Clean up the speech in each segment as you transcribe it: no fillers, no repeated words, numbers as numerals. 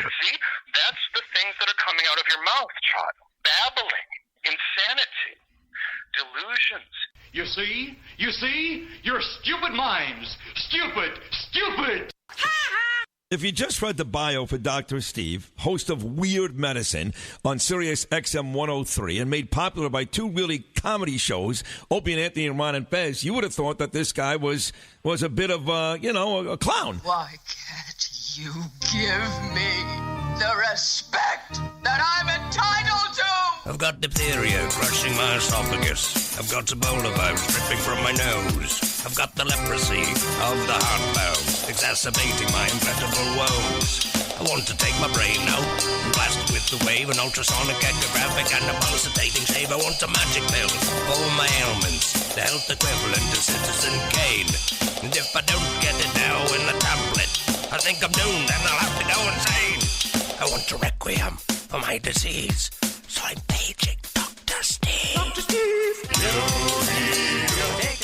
See, that's the things that are coming out of your mouth, child. Babbling, insanity, delusions. You see? Your stupid minds. Stupid. If you just read the bio for Dr. Steve, host of Weird Medicine on Sirius XM 103 and made popular by two really comedy shows, Opie and Anthony and Ron and Fez, you would have thought that this guy was a bit of, a clown. Why can't you give me the respect that I'm entitled to? I've got diphtheria crushing my esophagus. I've got Ebola virus dripping from my nose. I've got the leprosy of the heart valve, exacerbating my incredible woes. I want to take my brain out and blast it with the wave, an ultrasonic, echographic, and a pulsating shave. I want a magic pill for all my ailments, the health equivalent of Citizen Kane. And if I don't get it now in the tablet, I think I'm doomed and I'll have to go insane. I want a requiem for my disease, so I'm paging Dr. Steve. Dr. Steve!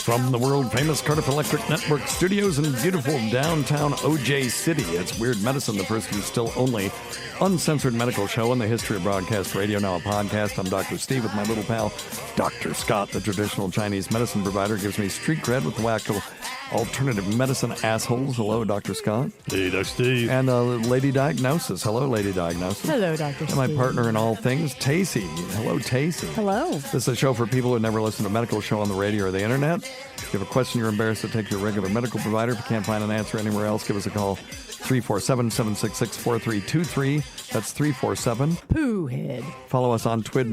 From the world-famous Cardiff Electric Network studios in beautiful downtown OJ City, it's Weird Medicine, the first and still only uncensored medical show in the history of broadcast radio, now a podcast. I'm Dr. Steve with my little pal, Dr. Scott, the traditional Chinese medicine provider, gives me street cred with the wacko alternative medicine assholes. Hello, Dr. Scott. Hey, Dr. Steve. And Lady Diagnosis. Hello, Lady Diagnosis. Hello, Dr. Steve. And my partner in all things, Tacey. Hello, Tacey. Hello. This is a show for people who never listen to a medical show on the radio or the internet. If you have a question you're embarrassed to take to your regular medical provider, if you can't find an answer anywhere else, give us a call. 347-766-4323. That's 347-POOHEAD. Follow us on Twid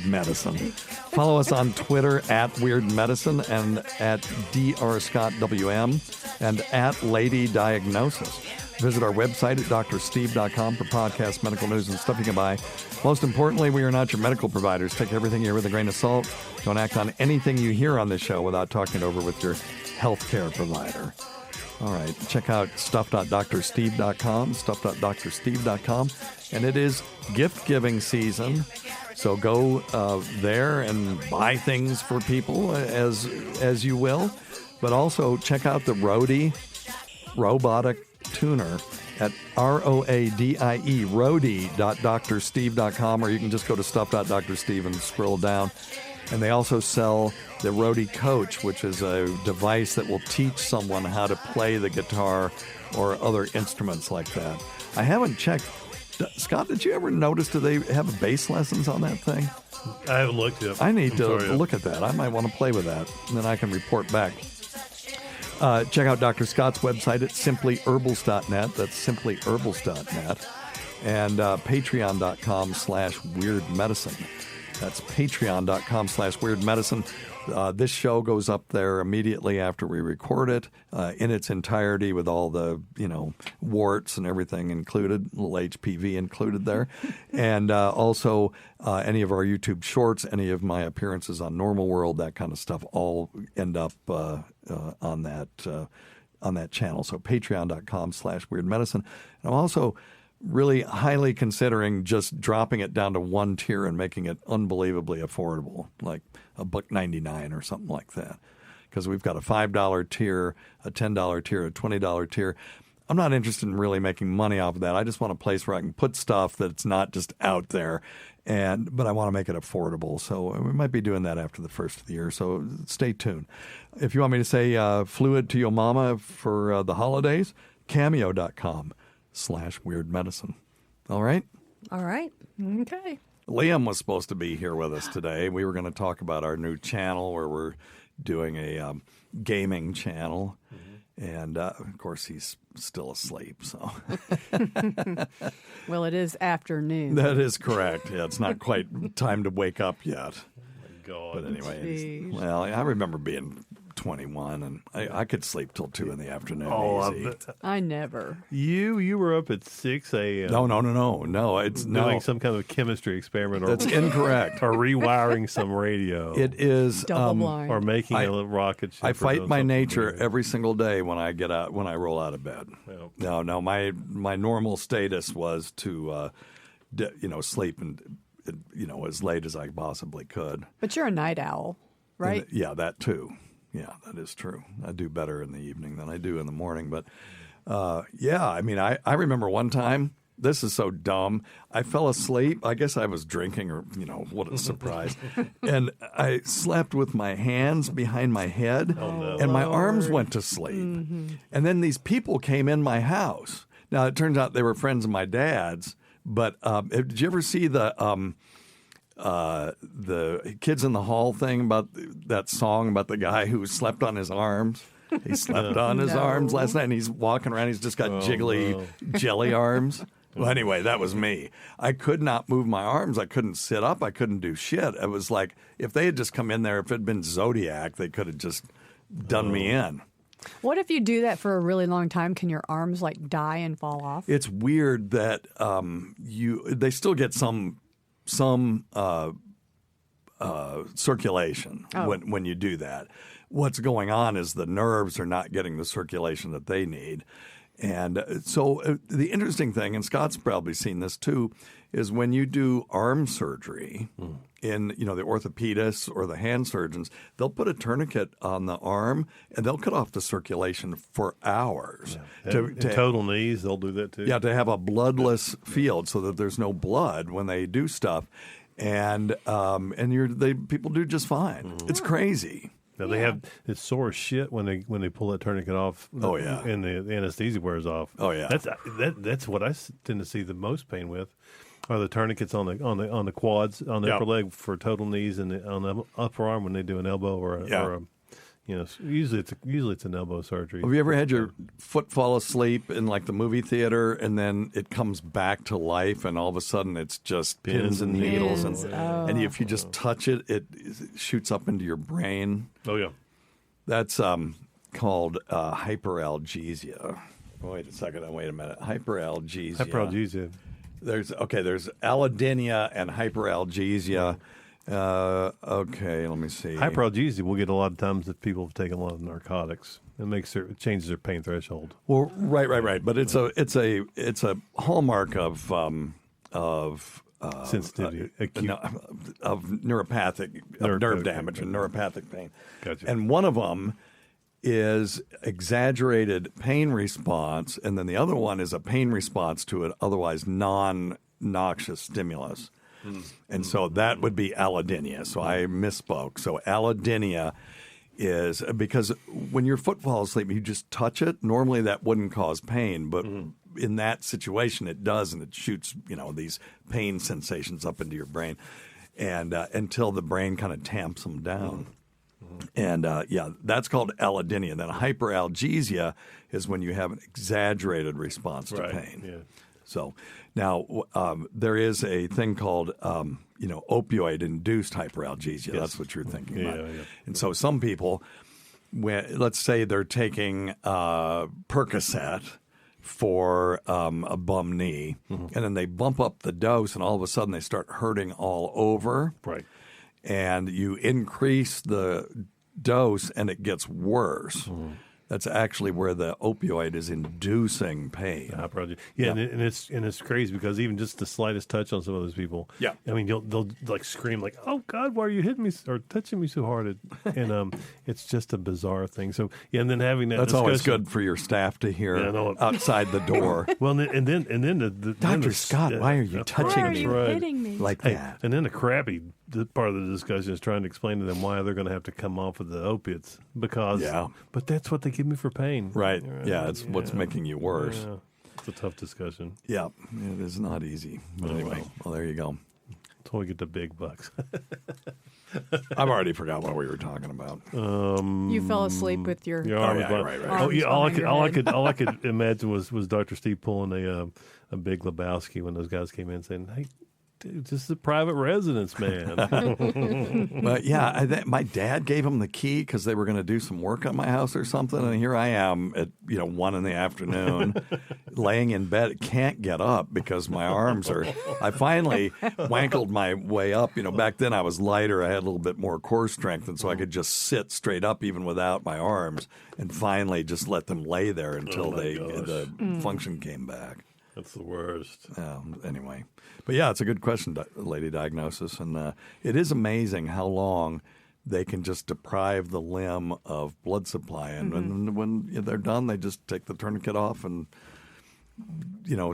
Medicine. Follow us on Twitter at Weird Medicine and at DrScottWM and at Lady Diagnosis. Visit our website at drsteve.com for podcast, medical news, and stuff you can buy. Most importantly, we are not your medical providers. Take everything you hear with a grain of salt. Don't act on anything you hear on this show without talking it over with your healthcare provider. All right, check out stuff.drsteve.com, stuff.drsteve.com, and it is gift-giving season, so go there and buy things for people as you will, but also check out the Roadie robotic tuner at ROADIE, roadie.drsteve.com, or you can just go to stuff.drsteve and scroll down. And they also sell the Roadie Coach, which is a device that will teach someone how to play the guitar or other instruments like that. I haven't checked. Scott, did you ever notice, do they have bass lessons on that thing? I haven't looked yet. I need to look at that. I might want to play with that, and then I can report back. Check out Dr. Scott's website at simplyherbals.net. That's simplyherbals.net. And patreon.com/weirdmedicine. That's patreon.com/weirdmedicine. This show goes up there immediately after we record it in its entirety with all the, warts and everything included, little HPV included there. And also any of our YouTube shorts, any of my appearances on Normal World, that kind of stuff all end up on that channel. So patreon.com/weirdmedicine. And I'm also really highly considering just dropping it down to one tier and making it unbelievably affordable, like $1.99 or something like that. Because we've got a $5 tier, a $10 tier, a $20 tier. I'm not interested in really making money off of that. I just want a place where I can put stuff that's not just out there, but I want to make it affordable. So we might be doing that after the first of the year. So stay tuned. If you want me to say fluid to your mama for the holidays, cameo.com/weirdmedicine. All right? All right. Okay. Liam was supposed to be here with us today. We were going to talk about our new channel where we're doing a gaming channel. And, of course, he's still asleep. So, well, it is afternoon. That is correct. Yeah, it's not quite time to wake up yet. Oh, my God. But anyway, I remember being 21, and I could sleep till 2 in the afternoon. Easy. I never. You were up at 6 a.m. No. It's doing some kind of chemistry experiment. That's incorrect. Or rewiring some radio. It is double blind. Or making a rocket ship. I fight my nature every single day when I roll out of bed. Well, No. My normal status was to sleep and as late as I possibly could. But you're a night owl, right? Yeah, that too. Yeah, that is true. I do better in the evening than I do in the morning. But Yeah, I mean, I remember one time, this is so dumb, I fell asleep. I guess I was drinking or, what a surprise. And I slept with my hands behind my head, and my arms went to sleep. Mm-hmm. And then these people came in my house. Now, it turns out they were friends of my dad's, but did you ever see the Kids in the Hall thing about that song about the guy who slept on his arms? He slept on his arms last night, and he's walking around. He's just got jiggly jelly arms. Well, anyway, that was me. I could not move my arms. I couldn't sit up. I couldn't do shit. It was like if they had just come in there, if it had been Zodiac, they could have just done me in. What if you do that for a really long time? Can your arms like die and fall off? It's weird that they still get some circulation when you do that. What's going on is the nerves are not getting the circulation that they need. And so the interesting thing, and Scott's probably seen this too, is when you do arm surgery in the orthopedists or the hand surgeons, they'll put a tourniquet on the arm and they'll cut off the circulation for hours. Yeah. To total knees, they'll do that too. Yeah, to have a bloodless field so that there's no blood when they do stuff. And people do just fine. It's crazy. Now they have it's sore as shit when they pull that tourniquet off. Oh yeah, and the anesthesia wears off. Oh yeah, that's what I tend to see the most pain with, are the tourniquets on the quads on the upper leg for total knees, and on the upper arm when they do an elbow or a usually it's an elbow surgery. Have you ever had your foot fall asleep in like the movie theater, and then it comes back to life, and all of a sudden it's just pins and needles, and if you just touch it, it shoots up into your brain. Oh yeah, that's called hyperalgesia. Wait a minute. Hyperalgesia. There's allodynia and hyperalgesia. Okay, let me see. Hyperalgesia we'll get a lot of times if people have taken a lot of narcotics. It changes their pain threshold. Well, right. But it's a hallmark of sensitivity, acute of neuropathic nerve damage and neuropathic pain. Gotcha. And one of them is exaggerated pain response, and then the other one is a pain response to an otherwise non-noxious stimulus. And so that would be allodynia. So I misspoke. So allodynia is because when your foot falls asleep, you just touch it. Normally that wouldn't cause pain, but in that situation it does, and it shoots these pain sensations up into your brain, and until the brain kind of tamps them down. And that's called allodynia. Then hyperalgesia is when you have an exaggerated response to pain. Yeah. So now there is a thing called opioid-induced hyperalgesia. Yes. That's what you're thinking about. Yeah. And so some people, let's say they're taking Percocet for a bum knee, and then they bump up the dose, and all of a sudden they start hurting all over. Right. And you increase the dose, and it gets worse. That's actually where the opioid is inducing pain. And it's crazy because even just the slightest touch on some of those people, I mean, they'll like scream like, "Oh God, why are you hitting me or touching me so hard?" And it's just a bizarre thing. So and then having that's always good for your staff to hear outside the door. Well, and then the Dr. Scott, why are you touching me? Hitting me like that? And then the crappy part of the discussion is trying to explain to them why they're going to have to come off of the opiates because, but that's what they give me for pain. Right. Yeah, it's what's making you worse. Yeah. It's a tough discussion. Yeah, it is not easy. But anyway, well, there you go. Until we get the big bucks. I've already forgot what we were talking about. You fell asleep with your arms. Right. Oh yeah, all I could imagine was Dr. Steve pulling a Big Lebowski when those guys came in saying, "Hey, dude, this is a private residence, man." But my dad gave him the key because they were going to do some work on my house or something, and here I am at 1 p.m, laying in bed, can't get up because my arms are. I finally wankled my way up. Back then I was lighter, I had a little bit more core strength, and so I could just sit straight up even without my arms, and finally just let them lay there until the function came back. That's the worst. Anyway. But yeah, it's a good question, lady diagnosis. And it is amazing how long they can just deprive the limb of blood supply. And when they're done, they just take the tourniquet off and,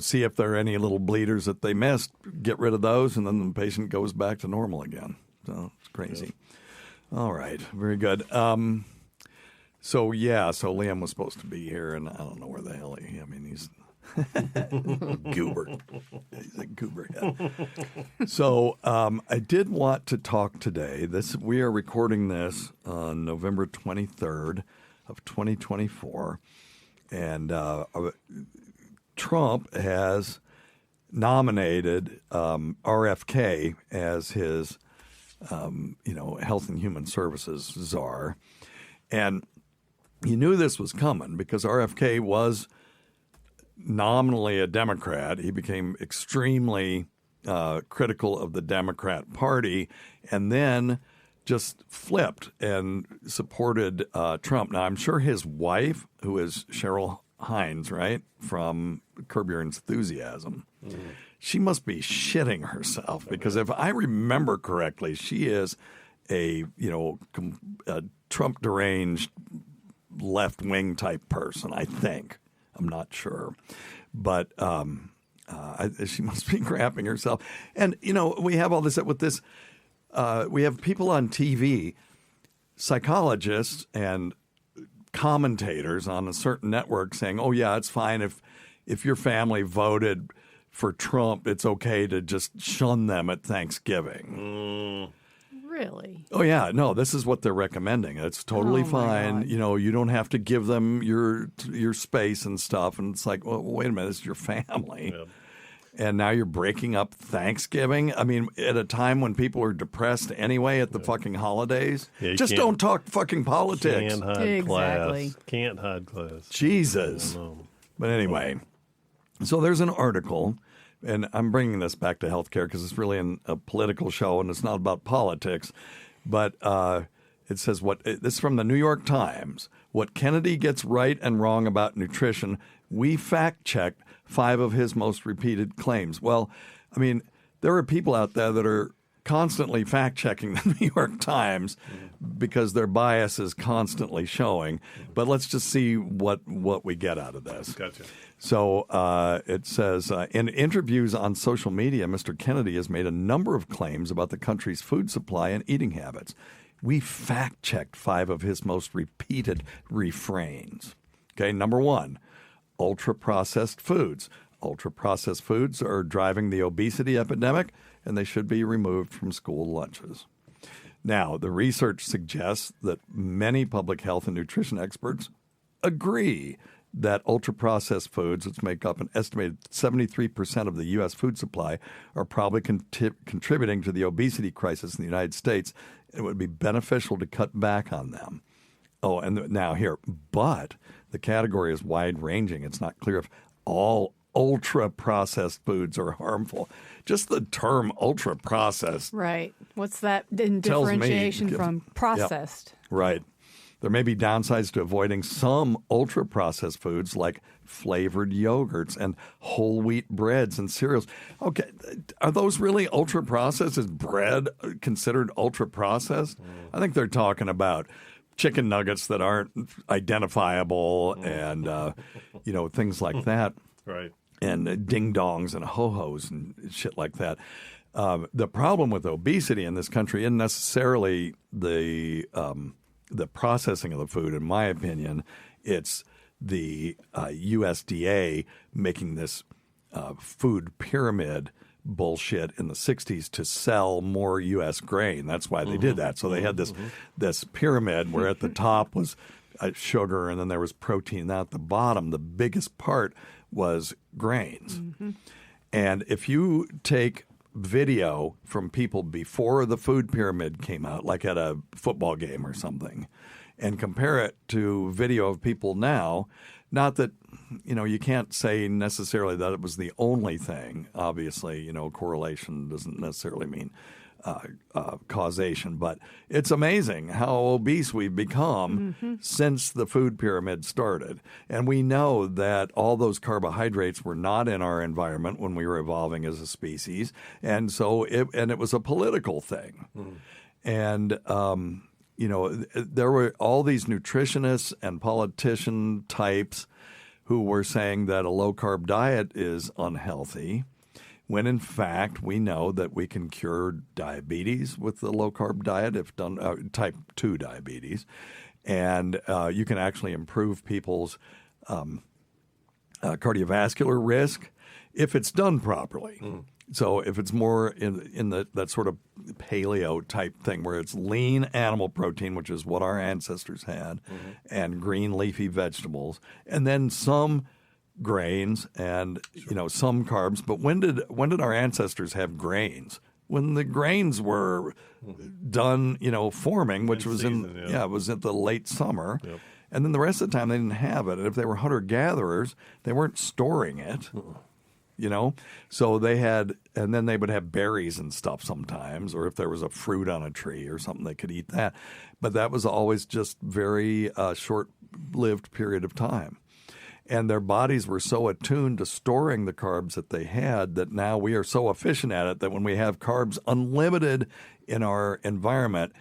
see if there are any little bleeders that they missed, get rid of those, and then the patient goes back to normal again. So it's crazy. Yeah. All right. Very good. So Liam was supposed to be here, and I don't know where the hell he's goober. He's a goober head. So I did want to talk today. We are recording this on November 23rd of 2024, and Trump has nominated RFK as his, Health and Human Services czar. And he knew this was coming because RFK was nominally a Democrat. He became extremely critical of the Democrat Party and then just flipped and supported Trump. Now, I'm sure his wife, who is Cheryl Hines, right, from Curb Your Enthusiasm, she must be shitting herself because if I remember correctly, she is a Trump deranged left-wing type person, I think. I'm not sure. But she must be crapping herself. And, we have all this with this. We have people on TV, psychologists and commentators on a certain network saying, oh, yeah, it's fine if your family voted for Trump, it's okay to just shun them at Thanksgiving. Really? Oh, yeah. No, this is what they're recommending. It's totally fine. You don't have to give them your space and stuff. And it's like, well, wait a minute, it's your family. Yeah. And now you're breaking up Thanksgiving? I mean, at a time when people are depressed anyway at the fucking holidays? Yeah, just don't talk fucking politics. Can't hide class. Can't hide class. Jesus. But anyway, so there's an article, and I'm bringing this back to healthcare because it's really a political show and it's not about politics. But it says this is from the New York Times. What Kennedy gets right and wrong about nutrition, we fact-checked 5 of his most repeated claims. Well, I mean, there are people out there that are constantly fact-checking the New York Times because their bias is constantly showing. But let's just see what we get out of this. Gotcha. So it says, in interviews on social media, Mr. Kennedy has made a number of claims about the country's food supply and eating habits. We fact-checked 5 of his most repeated refrains. Okay, number 1. Ultra-processed foods. Ultra-processed foods are driving the obesity epidemic, and they should be removed from school lunches. Now, the research suggests that many public health and nutrition experts agree that ultra-processed foods, which make up an estimated 73% of the U.S. food supply, are probably contributing to the obesity crisis in the United States. It would be beneficial to cut back on them. Oh, and now here, but the category is wide-ranging. It's not clear if all ultra-processed foods are harmful. Just the term ultra-processed. Right. What's that in differentiation from processed? Yep, right. There may be downsides to avoiding some ultra-processed foods like flavored yogurts and whole wheat breads and cereals. Okay, are those really ultra-processed? Is bread considered ultra-processed? I think they're talking about chicken nuggets that aren't identifiable and, things like that. Right. And ding-dongs and ho-hos and shit like that. The problem with obesity in this country isn't necessarily the processing of the food, in my opinion. It's the USDA making this food pyramid bullshit in the 60s to sell more U.S. grain. That's why they did that. So they had this pyramid where at the top was sugar and then there was protein. Now at the bottom, the biggest part was grains. And if you take video from people before the food pyramid came out, like at a football game or something, and compare it to video of people now, not that, you can't say necessarily that it was the only thing. Obviously, correlation doesn't necessarily mean causation, but it's amazing how obese we've become since the food pyramid started. And we know that all those carbohydrates were not in our environment when we were evolving as a species. And so it was a political thing. And there were all these nutritionists and politician types who were saying that a low-carb diet is unhealthy, when in fact we know that we can cure diabetes with the low-carb diet if done, type 2 diabetes, and you can actually improve people's cardiovascular risk if it's done properly. So if it's more in that sort of paleo type thing where it's lean animal protein, which is what our ancestors had, and green leafy vegetables, and then some grains and some carbs. But when did our ancestors have grains? When the grains were done, forming, which was it was at the late summer. Yep. And then the rest of the time they didn't have it. And if they were hunter-gatherers, they weren't storing it. So they had, and then they would have berries and stuff sometimes, or if there was a fruit on a tree or something, they could eat that. But that was always just very short-lived period of time. And their bodies were so attuned to storing the carbs that they had that now we are so efficient at it that when we have carbs unlimited in our environment,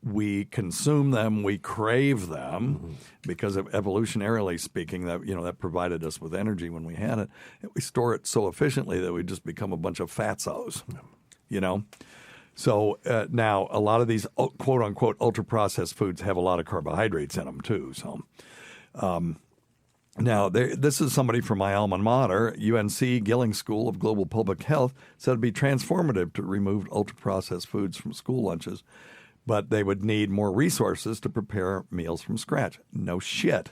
we consume them, we crave them, because of evolutionarily speaking, that provided us with energy when we had it. And we store it so efficiently that we just become a bunch of fatsos, So now a lot of these quote unquote ultra processed foods have a lot of carbohydrates in them too. So now this is somebody from my alma mater, UNC Gilling School of Global Public Health, said it'd be transformative to remove ultra processed foods from school lunches. But they would need more resources to prepare meals from scratch. No shit.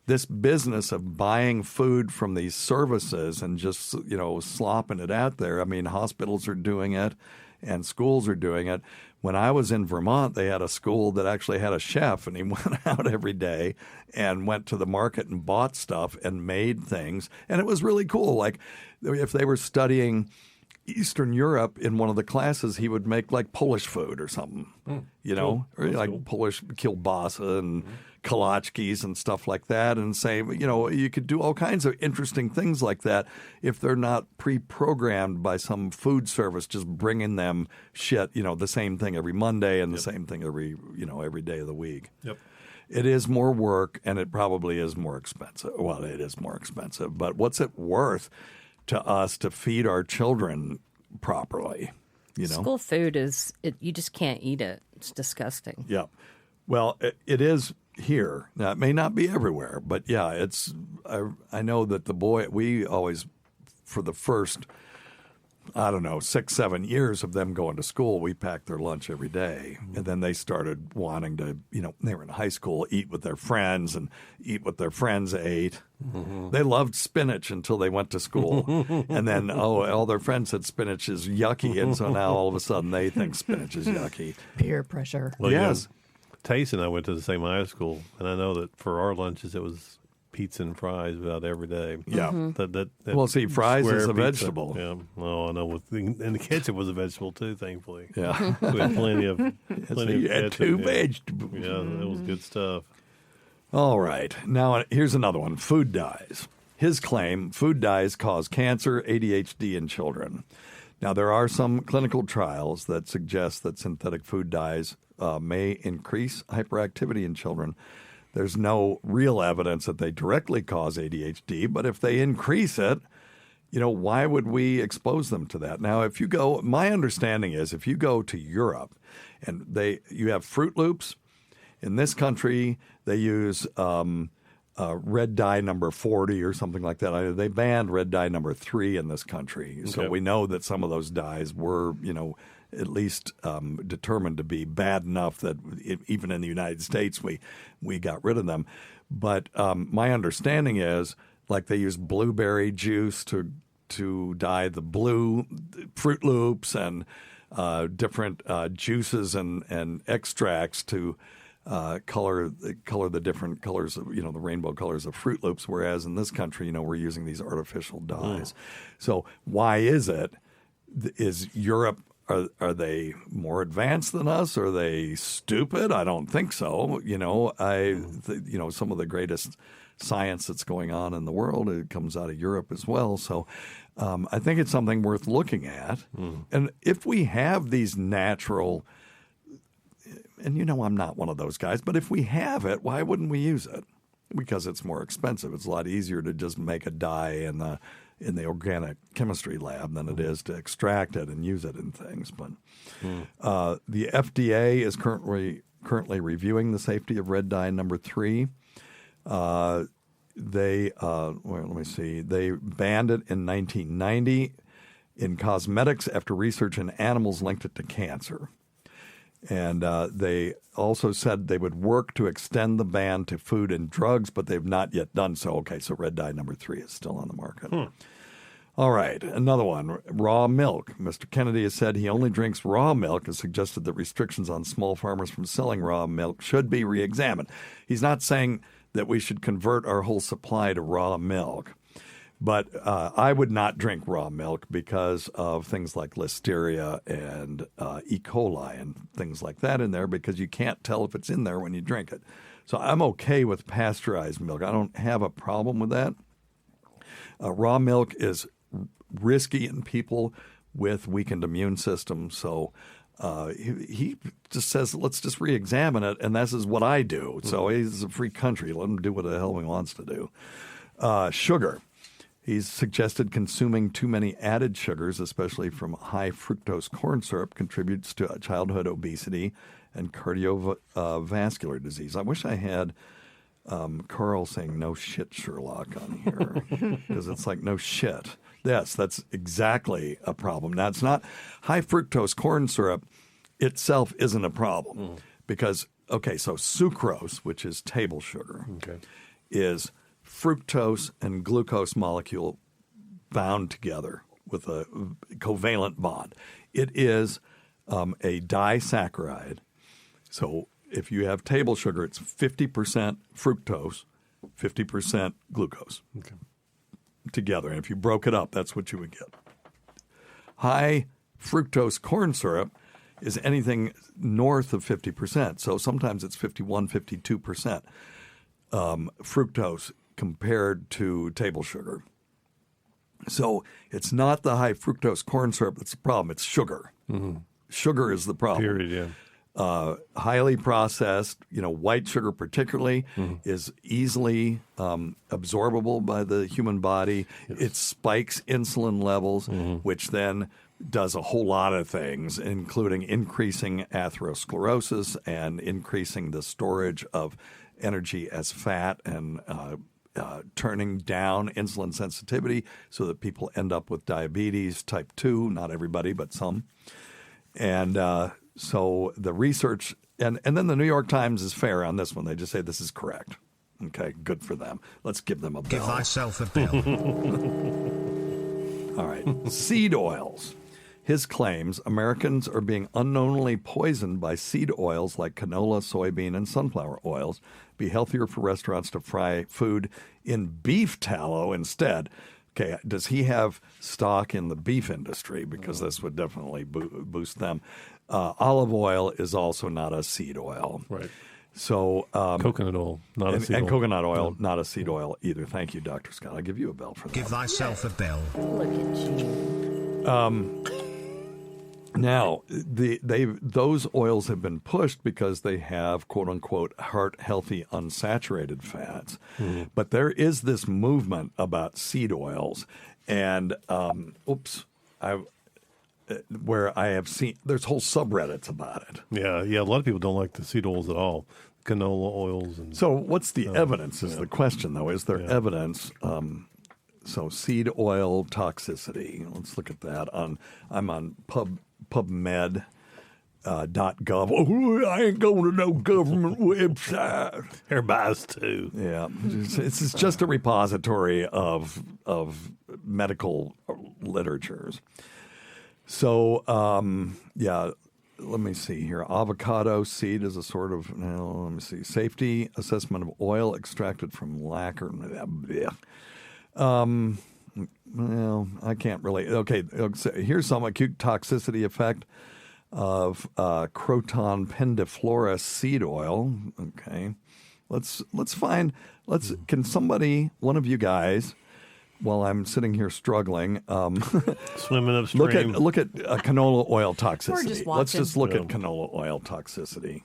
This business of buying food from these services and just, slopping it out there. I mean, hospitals are doing it and schools are doing it. When I was in Vermont, they had a school that actually had a chef, and he went out every day and went to the market and bought stuff and made things. And it was really cool. Like if they were studying Eastern Europe in one of the classes, he would make like Polish food or something, or like Polish kielbasa and kolachkis and stuff like that, and say, you could do all kinds of interesting things like that if they're not pre-programmed by some food service just bringing them shit, the same thing every Monday and the same thing every day of the week. Yep. It is more work, and it probably is more expensive. Well, it is more expensive, but what's it worth to us to feed our children properly? School food you just can't eat it. It's disgusting. Yeah. Well, it is here. Now, it may not be everywhere, but yeah, I know that we always, for the first, 6-7 years of them going to school, we packed their lunch every day. And then they started wanting to, they were in high school, eat with their friends and eat what their friends ate. They loved spinach until they went to school. And then, all their friends said spinach is yucky. And so now all of a sudden they think spinach is yucky. Peer pressure. Well, yes. Tace and I went to the same high school, and I know that for our lunches it was pizza and fries about every day. Yeah. That well, see, fries is a pizza. vegetable. Yeah. Oh, I know. And the ketchup was a vegetable too, thankfully. Yeah. We had plenty of you had ketchup. two vegetables. Yeah, that was good stuff. All right. Now, here's another one. Food dyes. His claim, food dyes cause cancer, ADHD in children. Now, there are some clinical trials that suggest that synthetic food dyes may increase hyperactivity in children. There's no real evidence that they directly cause ADHD, but if they increase it, why would we expose them to that? Now, my understanding is if you go to Europe and you have Fruit Loops, in this country they use red dye number 40 or something like that. They banned red dye number 3 in this country. Okay. So we know that some of those dyes were, at least determined to be bad enough that even in the United States we got rid of them. But my understanding is like they use blueberry juice to dye the blue Fruit Loops and different juices and extracts to color the different colors of, the rainbow colors of Fruit Loops, whereas in this country, we're using these artificial dyes. So why is it? Is Europe, are they more advanced than us? Are they stupid? I don't think so. Some of the greatest science that's going on in the world, it comes out of Europe as well. So I think it's something worth looking at. And if we have these natural and I'm not one of those guys, but if we have it, why wouldn't we use it? Because it's more expensive. It's a lot easier to just make a dye in the organic chemistry lab than it is to extract it and use it in things. But the FDA is currently reviewing the safety of red dye number 3. They banned it in 1990 in cosmetics after research in animals linked it to cancer. And they also said they would work to extend the ban to food and drugs, but they've not yet done so. Okay, so red dye number 3 is still on the market. All right, another one, raw milk. Mr. Kennedy has said he only drinks raw milk and suggested that restrictions on small farmers from selling raw milk should be reexamined. He's not saying that we should convert our whole supply to raw milk. But I would not drink raw milk because of things like listeria and E. coli and things like that in there, because you can't tell if it's in there when you drink it. So I'm okay with pasteurized milk. I don't have a problem with that. Raw milk is risky in people with weakened immune systems. So he just says, let's just re-examine it, and this is what I do. So he's a free country. Let him do what the hell he wants to do. Sugar. He's suggested consuming too many added sugars, especially from high fructose corn syrup, contributes to childhood obesity and cardiovascular disease. I wish I had Carl saying "no shit, Sherlock" on here, because it's like no shit. Yes, that's exactly a problem. Now, it's not high fructose corn syrup itself isn't a problem because, okay, so sucrose, which is table sugar, is fructose and glucose molecule bound together with a covalent bond. It is a disaccharide. So if you have table sugar, it's 50% fructose, 50% glucose together. And if you broke it up, that's what you would get. High fructose corn syrup is anything north of 50%. So sometimes it's 51, 52% fructose compared to table sugar. So it's not the high fructose corn syrup that's the problem. It's sugar. Sugar is the problem. Period, yeah. Highly processed, white sugar particularly, is easily absorbable by the human body. Yes. It spikes insulin levels, which then does a whole lot of things, including increasing atherosclerosis and increasing the storage of energy as fat and turning down insulin sensitivity so that people end up with diabetes type 2, not everybody, but some. And so the research, and then the New York Times is fair on this one. They just say this is correct. Okay, good for them. Let's give them a bell. Give thyself a bell. All right, seed oils. His claims Americans are being unknowingly poisoned by seed oils like canola, soybean, and sunflower oils. Be healthier for restaurants to fry food in beef tallow instead. Okay, does he have stock in the beef industry? Because this would definitely boost them. Olive oil is also not a seed oil. Right. So coconut oil, not a seed oil. And coconut oil, not a seed oil either. Thank you, Dr. Scott. I'll give you a bell for that. Give thyself a bell. Look at you. Now, those oils have been pushed because they have, quote unquote, heart-healthy unsaturated fats. But there is this movement about seed oils, and where I have seen there's whole subreddits about it. Yeah. A lot of people don't like the seed oils at all. Canola oils. And so, what's the evidence? Is the question though? Is there evidence? So, seed oil toxicity. Let's look at that. I'm on PubMed.gov. Oh, I ain't going to no government website. Everybody's too. Yeah, it's just a repository of medical literatures. So, let me see here. Avocado seed is a sort of, let me see. Safety assessment of oil extracted from lacquer. Well, I can't really. Okay, so here's some acute toxicity effect of Croton pendiflora seed oil. Okay, can somebody, one of you guys, while I'm sitting here struggling, swimming upstream, look at canola oil toxicity. We're just watching. Let's just look at canola oil toxicity.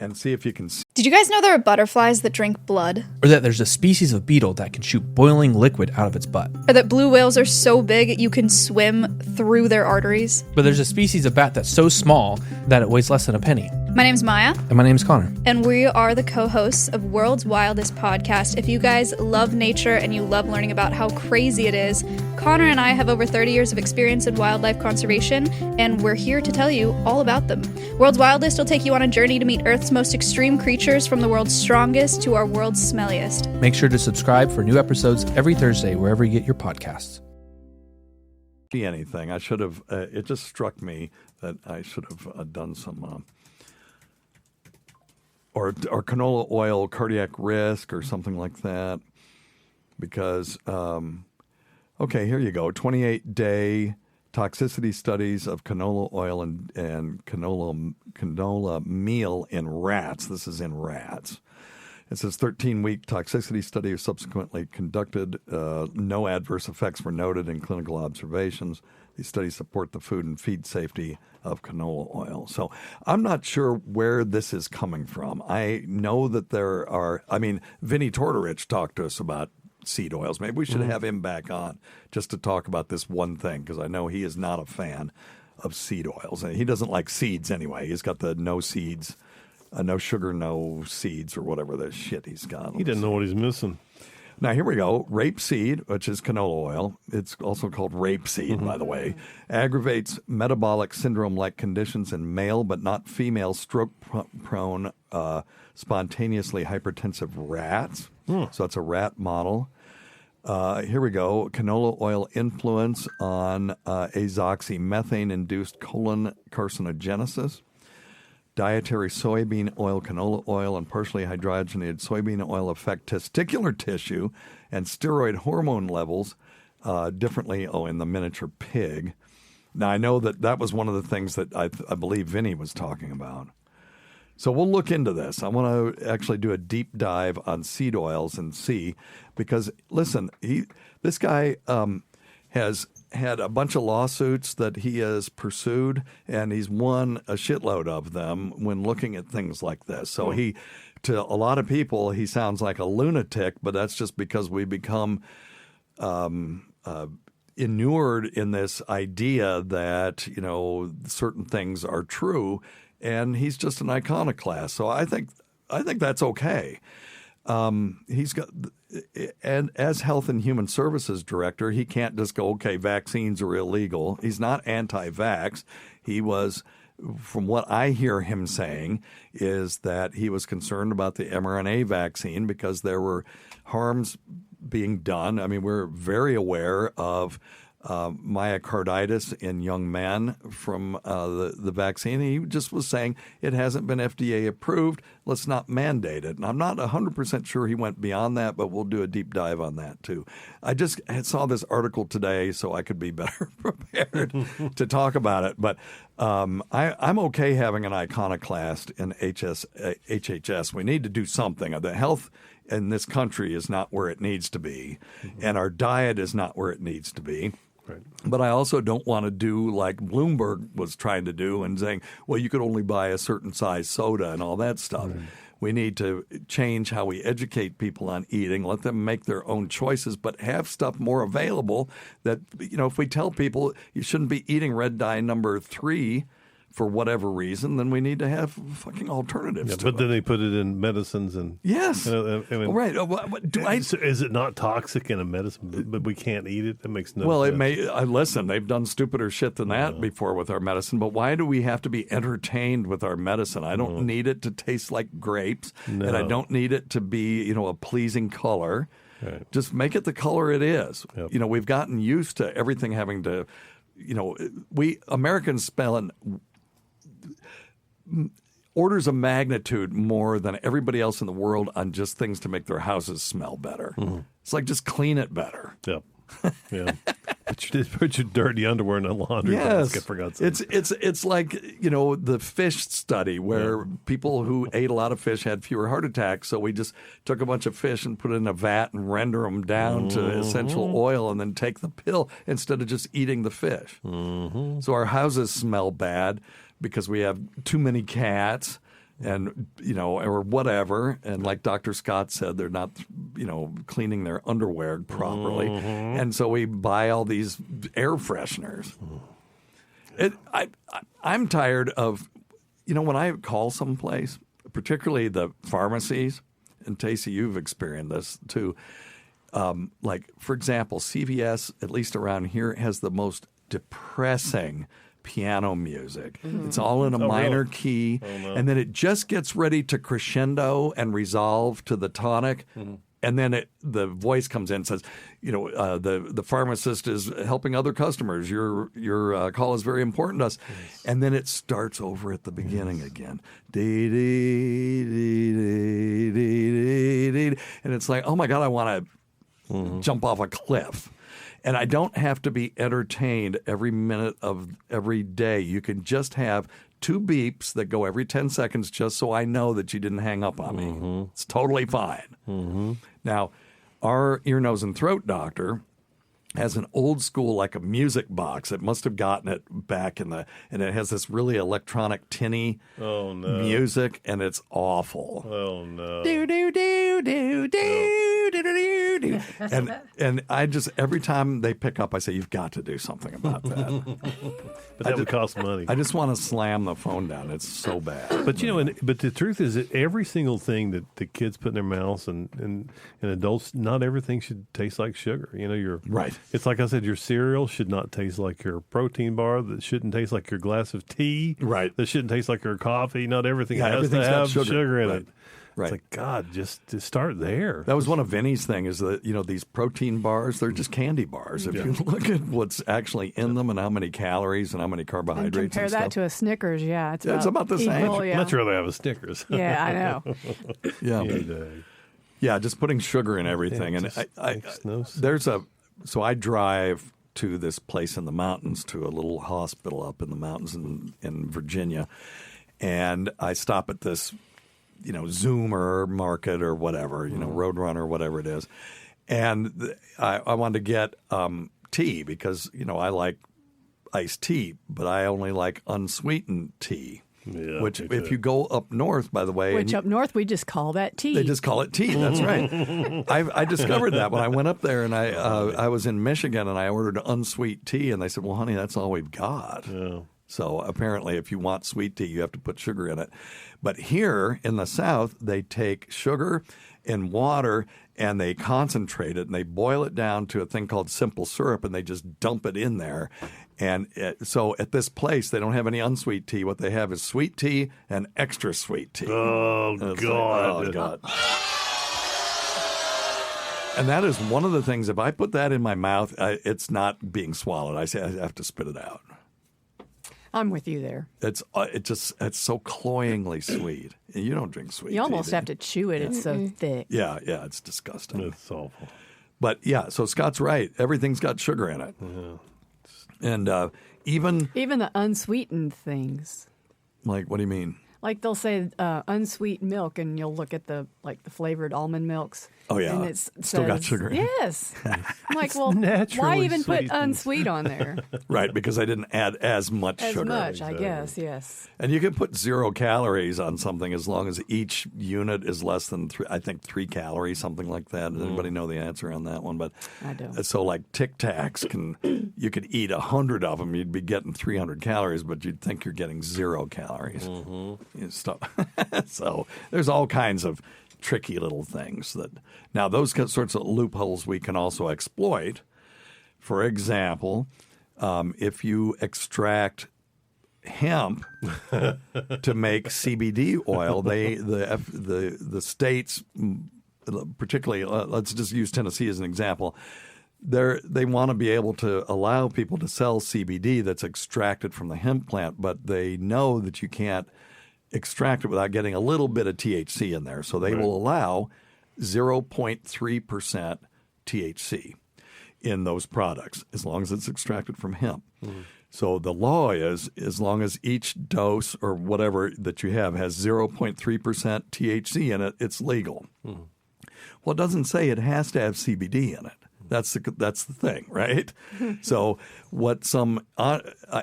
and see if you can see. Did you guys know there are butterflies that drink blood? Or that there's a species of beetle that can shoot boiling liquid out of its butt. Or that blue whales are so big you can swim through their arteries? But there's a species of bat that's so small that it weighs less than a penny. My name's Maya. And my name's Connor. And we are the co-hosts of World's Wildest Podcast. If you guys love nature and you love learning about how crazy it is, Connor and I have over 30 years of experience in wildlife conservation, and we're here to tell you all about them. World's Wildest will take you on a journey to meet Earth's most extreme creatures, from the world's strongest to our world's smelliest. Make sure to subscribe for new episodes every Thursday wherever you get your podcasts. Anything. I should have, it just struck me that I should have done some, or canola oil cardiac risk or something like that. Because, okay, here you go. 28-day toxicity studies of canola oil and canola meal in rats. This is in rats. It says 13-week toxicity study was subsequently conducted. No adverse effects were noted in clinical observations. These studies support the food and feed safety of canola oil. So I'm not sure where this is coming from. I know that there are, Vinnie Tortorich talked to us about seed oils. Maybe we should have him back on just to talk about this one thing, because I know he is not a fan of seed oils. And he doesn't like seeds anyway. He's got the no seeds, no sugar, no seeds, or whatever the shit he's got. He doesn't know what he's missing. Now, here we go. Rapeseed, which is canola oil. It's also called rapeseed, by the way. Aggravates metabolic syndrome-like conditions in male but not female stroke-prone spontaneously hypertensive rats. So it's a rat model. Here we go. Canola oil influence on azoxymethane-induced colon carcinogenesis. Dietary soybean oil, canola oil, and partially hydrogenated soybean oil affect testicular tissue and steroid hormone levels differently in the miniature pig. Now, I know that was one of the things that I believe Vinny was talking about. So we'll look into this. I want to actually do a deep dive on seed oils and see, because, listen, this guy has had a bunch of lawsuits that he has pursued, and he's won a shitload of them when looking at things like this. So to a lot of people, he sounds like a lunatic, but that's just because we become inured in this idea that, certain things are true, and he's just an iconoclast. So I think that's okay. He's got, and as Health and Human Services Director, he can't just go, okay, vaccines are illegal. He's not anti-vax. He was, from what I hear him saying, is that he was concerned about the mRNA vaccine because there were harms being done. I mean, we're very aware of myocarditis in young men from the vaccine. He just was saying it hasn't been FDA approved. Let's not mandate it. And I'm not 100% sure he went beyond that, but we'll do a deep dive on that too. I just saw this article today so I could be better prepared to talk about it. But I'm okay having an iconoclast in HHS. We need to do something. The health in this country is not where it needs to be, and our diet is not where it needs to be. Right. But I also don't want to do like Bloomberg was trying to do and saying, well, you could only buy a certain size soda and all that stuff. Right. We need to change how we educate people on eating, let them make their own choices, but have stuff more available that, if we tell people you shouldn't be eating red dye number 3 for whatever reason, then we need to have fucking alternatives to but it. then they put it in medicines and yes, right. Is it not toxic in a medicine? But we can't eat it. That makes no sense. Well, it may. Listen, they've done stupider shit than that before with our medicine. But why do we have to be entertained with our medicine? I don't need it to taste like grapes, and I don't need it to be a pleasing color. Right. Just make it the color it is. Yep. We've gotten used to everything having to. We Americans spend orders of magnitude more than everybody else in the world on just things to make their houses smell better. Mm-hmm. It's like just clean it better. Yep. Yeah. Put your dirty underwear in a laundry basket, for God's sake. It's like, the fish study where people who ate a lot of fish had fewer heart attacks. So we just took a bunch of fish and put it in a vat and render them down to essential oil and then take the pill instead of just eating the fish. Mm-hmm. So our houses smell bad because we have too many cats. and, or whatever. And like Dr. Scott said, they're not, cleaning their underwear properly. And so we buy all these air fresheners. I'm tired of, when I call someplace, particularly the pharmacies, and Tacey, you've experienced this too. Like, for example, CVS, at least around here, has the most depressing piano music. It's all in a minor key, and then it just gets ready to crescendo and resolve to the tonic. And then the voice comes in and says, the pharmacist is helping other customers. Your call is very important to us. And then it starts over at the beginning again. And it's like, oh my God, I want to jump off a cliff. And I don't have to be entertained every minute of every day. You can just have 2 beeps that go every 10 seconds just so I know that you didn't hang up on me. It's totally fine. Now, our ear, nose, and throat doctor has an old school, like a music box. It must have gotten it back and it has this really electronic tinny music, and it's awful. Oh no! Do do do do do do do do. And I just, every time they pick up, I say, "You've got to do something about that." But that would cost money. I just want to slam the phone down. It's so bad. But but the truth is that every single thing that the kids put in their mouths and adults, not everything should taste like sugar. You're right. It's like I said, your cereal should not taste like your protein bar. That shouldn't taste like your glass of tea. Right. That shouldn't taste like your coffee. Not everything has everything's to got have sugar in right. it. Right. It's like, God, just to start there. That was one of Vinny's thing is that, these protein bars, they're just candy bars. If you look at what's actually in them and how many calories and how many carbohydrates and compare that to a Snickers, it's about the same. Yeah. Much rather have a Snickers. Yeah, I know. Yeah, just putting sugar in everything. So I drive to this place in the mountains, to a little hospital up in the mountains in Virginia, and I stop at this Zoomer market or whatever, Roadrunner, whatever it is. And I wanted to get tea because, I like iced tea, but I only like unsweetened tea. Yeah, which, if you go up north, by the way. Which up north, we just call that tea. They just call it tea. That's right. I discovered that when I went up there, and I was in Michigan, and I ordered unsweet tea, and they said, well, honey, that's all we've got. Yeah. So apparently, if you want sweet tea, you have to put sugar in it. But here in the South, they take sugar and water and they concentrate it and they boil it down to a thing called simple syrup, and they just dump it in there. And so at this place, they don't have any unsweet tea. What they have is sweet tea and extra sweet tea. Oh, God. Oh, God. And that is one of the things, if I put that in my mouth, it's not being swallowed. I say I have to spit it out. I'm with you there. It's so cloyingly sweet. You don't drink sweet tea. You almost have to chew it. It's so thick. Yeah, it's disgusting. It's awful. But yeah, so Scott's right. Everything's got sugar in it. Yeah. And even the unsweetened things. Like, what do you mean? Like they'll say unsweet milk, and you'll look at the flavored almond milks. Oh yeah, and it's still got sugar in it. Yes. I'm like, well, why even put unsweet on there? Right, because I didn't add as much sugar. As much, I guess. Yes. And you can put 0 calories on something as long as each unit is less than 3 calories, something like that. Does anybody know the answer on that one? But I don't. So like Tic Tacs, you could eat 100 of them, you'd be getting 300 calories, but you'd think you're getting 0 calories. So there's all kinds of tricky little things that now those sorts of loopholes we can also exploit. For example, if you extract hemp to make CBD oil, the states, particularly let's just use Tennessee as an example, they want to be able to allow people to sell CBD that's extracted from the hemp plant, but they know that you can't extract it without getting a little bit of THC in there. So they will allow 0.3% THC in those products as long as it's extracted from hemp. So the law is, as long as each dose or whatever that you have has 0.3% THC in it, it's legal. Well, it doesn't say it has to have CBD in it. That's the thing, right? So what some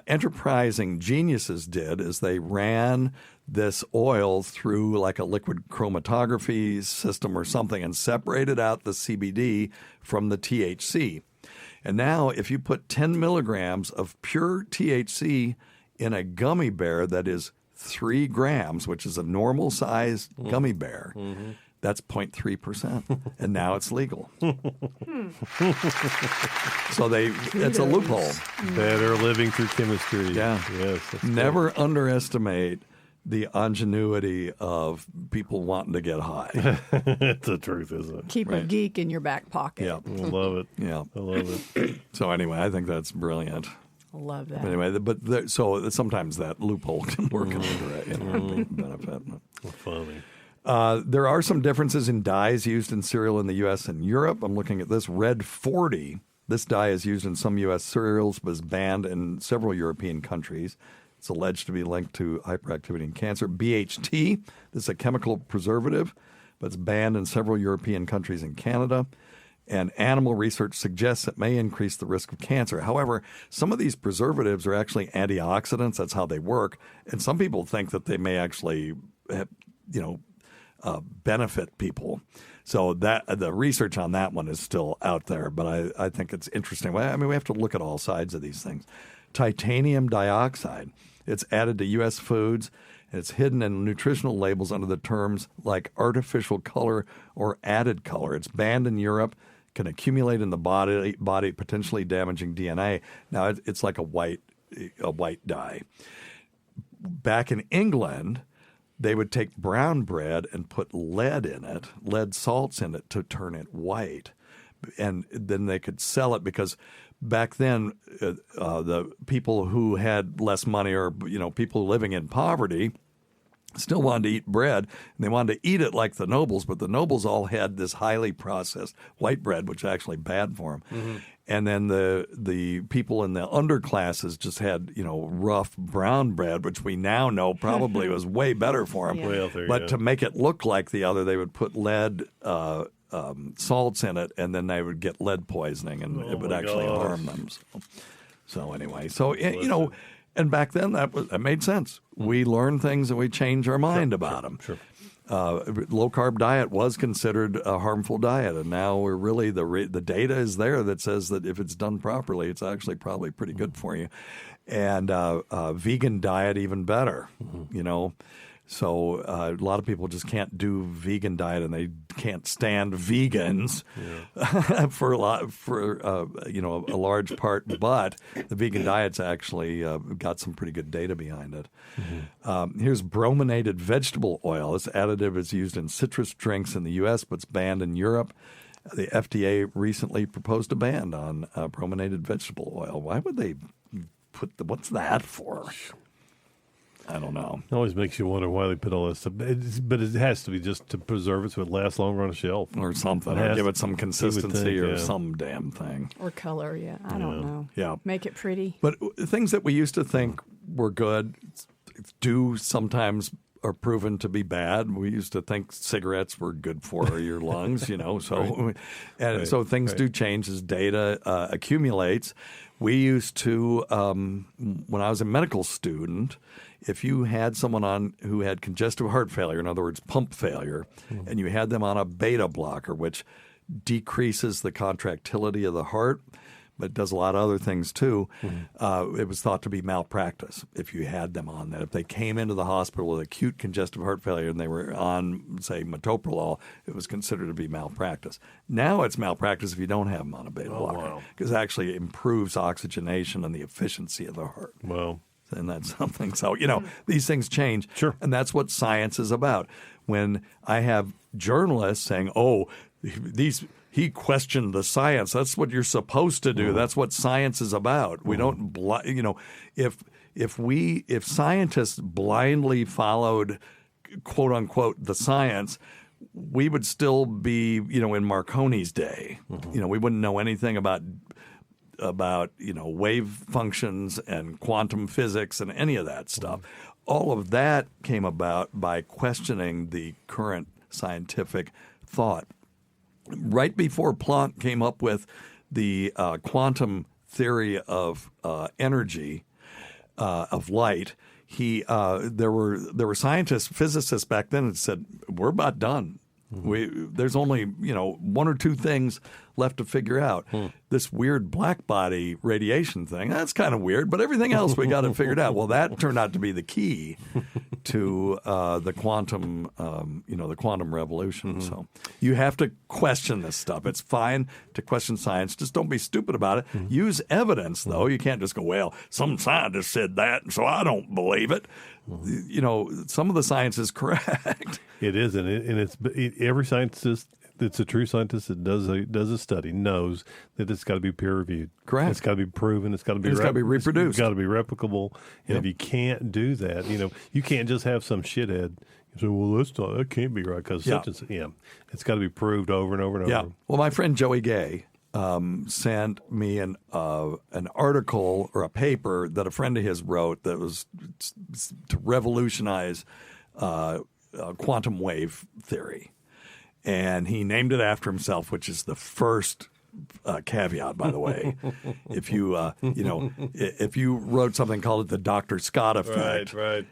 enterprising geniuses did is they ran this oil through like a liquid chromatography system or something and separated out the CBD from the THC. And now if you put 10 milligrams of pure THC in a gummy bear that is 3 grams, which is a normal sized gummy bear, that's 0.3%. And now it's legal. So it's a loophole. Better living through chemistry. Yeah. Yes. Never underestimate the ingenuity of people wanting to get high. It's the truth, isn't it? Keep a geek in your back pocket. Yeah. I love it. Yeah. I love it. So anyway, I think that's brilliant. I love that. Anyway, so sometimes that loophole can work in a benefit. Funny. There are some differences in dyes used in cereal in the U.S. and Europe. I'm looking at this. Red 40. This dye is used in some U.S. cereals, but is banned in several European countries. It's alleged to be linked to hyperactivity and cancer. BHT, this is a chemical preservative, but it's banned in several European countries and Canada. And animal research suggests it may increase the risk of cancer. However, some of these preservatives are actually antioxidants. That's how they work. And some people think that they may actually, benefit people. So that the research on that one is still out there. But I think it's interesting. I mean, we have to look at all sides of these things. Titanium dioxide. It's added to U.S. foods, and it's hidden in nutritional labels under the terms like artificial color or added color. It's banned in Europe, can accumulate in the body potentially damaging DNA. Now, it's like a white dye. Back in England, they would take brown bread and put lead salts in it to turn it white. And then they could sell it because back then, the people who had less money or people living in poverty still wanted to eat bread, and they wanted to eat it like the nobles, but the nobles all had this highly processed white bread, which is actually bad for them. Mm-hmm. And then the people in the underclasses just had rough brown bread, which we now know probably was way better for them. Yeah. But to make it look like the other, they would put lead salts in it, and then they would get lead poisoning, and it would actually harm them. So anyway, and back then that made sense. We learn things and we change our mind about them. Sure. Low carb diet was considered a harmful diet, and now we're really the data is there that says that if it's done properly, it's actually probably pretty good for you. And vegan diet even better, So a lot of people just can't do vegan diet, and they can't stand vegans for a large part. But the vegan diet's actually got some pretty good data behind it. Mm-hmm. Here's brominated vegetable oil. This additive is used in citrus drinks in the U.S., but it's banned in Europe. The FDA recently proposed a ban on brominated vegetable oil. Why would they what's that for? I don't know. It always makes you wonder why they put all that stuff. But it has to be just to preserve it so it lasts longer on a shelf. Or something. Or give it some consistency or some damn thing. Or color, I don't know. Yeah. Make it pretty. But things that we used to think were good do sometimes are proven to be bad. We used to think cigarettes were good for your lungs, So so things do change as data accumulates. We used to, when I was a medical student, if you had someone on who had congestive heart failure, in other words, pump failure, and you had them on a beta blocker, which decreases the contractility of the heart, but does a lot of other things too, it was thought to be malpractice if you had them on that. If they came into the hospital with acute congestive heart failure and they were on, say, metoprolol, it was considered to be malpractice. Now it's malpractice if you don't have them on a beta blocker because it actually improves oxygenation and the efficiency of the heart. Wow. And that's something. So, these things change. Sure. And that's what science is about. When I have journalists saying, he questioned the science. That's what you're supposed to do. That's what science is about. We don't, if scientists blindly followed, quote unquote, the science, we would still be, in Marconi's day. We wouldn't know anything about wave functions and quantum physics and any of that stuff. All of that came about by questioning the current scientific thought. Right before Planck came up with the quantum theory of energy, of light, there were scientists, physicists back then that said, we're about done. There's only, one or two things left to figure out. This weird black body radiation thing, that's kind of weird, but everything else we got it figured out. Well, that turned out to be the key to the quantum, the quantum revolution. So you have to question this stuff. It's fine to question science. Just don't be stupid about it. Use evidence, though. You can't just go, well, some scientist said that, so I don't believe it. Some of the science is correct. It is, and every scientist that's a true scientist that does a study knows that it's got to be peer reviewed. Correct. It's got to be proven. It's got to be reproduced. It's got to be replicable. And if you can't do that, you can't just have some shithead say, well, that can't be right because it's got to be proved over and over and over. Yeah. Well, my friend Joey Gay sent me an article or a paper that a friend of his wrote that was to revolutionize quantum wave theory. And he named it after himself, which is the first caveat, by the way. If you if you wrote something, called it the Dr. Scott effect, right.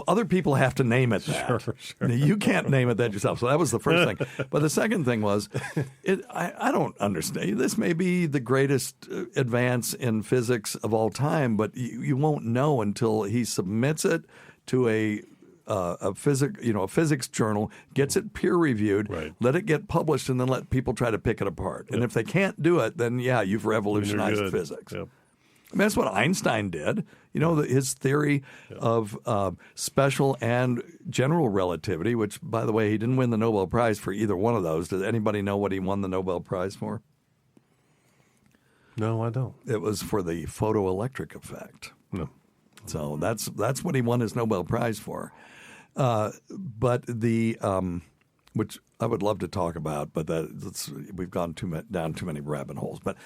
Other people have to name it that. Sure. You can't name it that yourself. So that was the first thing. But the second thing was, I don't understand. This may be the greatest advance in physics of all time, but you won't know until he submits it to a physics journal, gets it peer reviewed, let it get published, and then let people try to pick it apart. And if they can't do it, then you've revolutionized physics. Yep. I mean, that's what Einstein did. His theory of special and general relativity, which, by the way, he didn't win the Nobel Prize for either one of those. Does anybody know what he won the Nobel Prize for? No, I don't. It was for the photoelectric effect. No. So that's what he won his Nobel Prize for. But which I would love to talk about, but we've gone down too many rabbit holes. But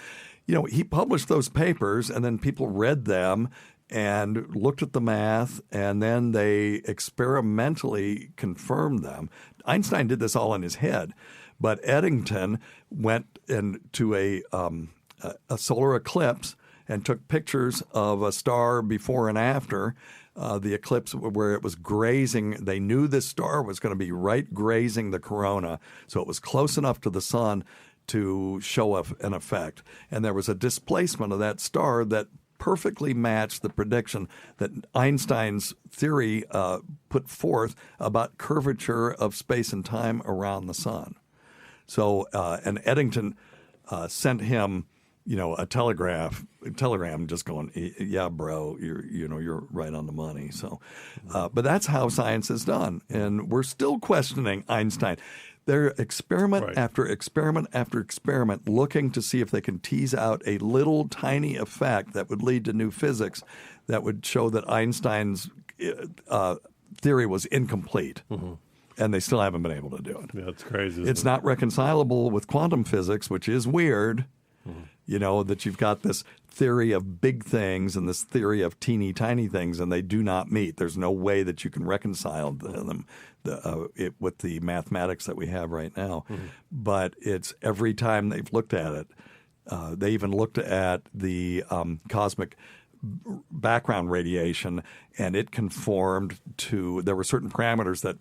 he published those papers, and then people read them and looked at the math, and then they experimentally confirmed them. Einstein did this all in his head, but Eddington went into a solar eclipse and took pictures of a star before and after the eclipse where it was grazing. They knew this star was going to be right grazing the corona, so it was close enough to the sun to show an effect. And there was a displacement of that star that perfectly matched the prediction that Einstein's theory put forth about curvature of space and time around the sun. So, and Eddington sent him a telegram just going, yeah, bro, you're right on the money. So, but that's how science is done. And we're still questioning Einstein. They're experiment after experiment after experiment looking to see if they can tease out a little tiny effect that would lead to new physics that would show that Einstein's theory was incomplete. And they still haven't been able to do it. Yeah, it's crazy. It's not reconcilable with quantum physics, which is weird. That you've got this theory of big things and this theory of teeny tiny things, and they do not meet. There's no way that you can reconcile them with the mathematics that we have right now. But it's every time they've looked at it, they even looked at the cosmic background radiation, and it conformed to, there were certain parameters that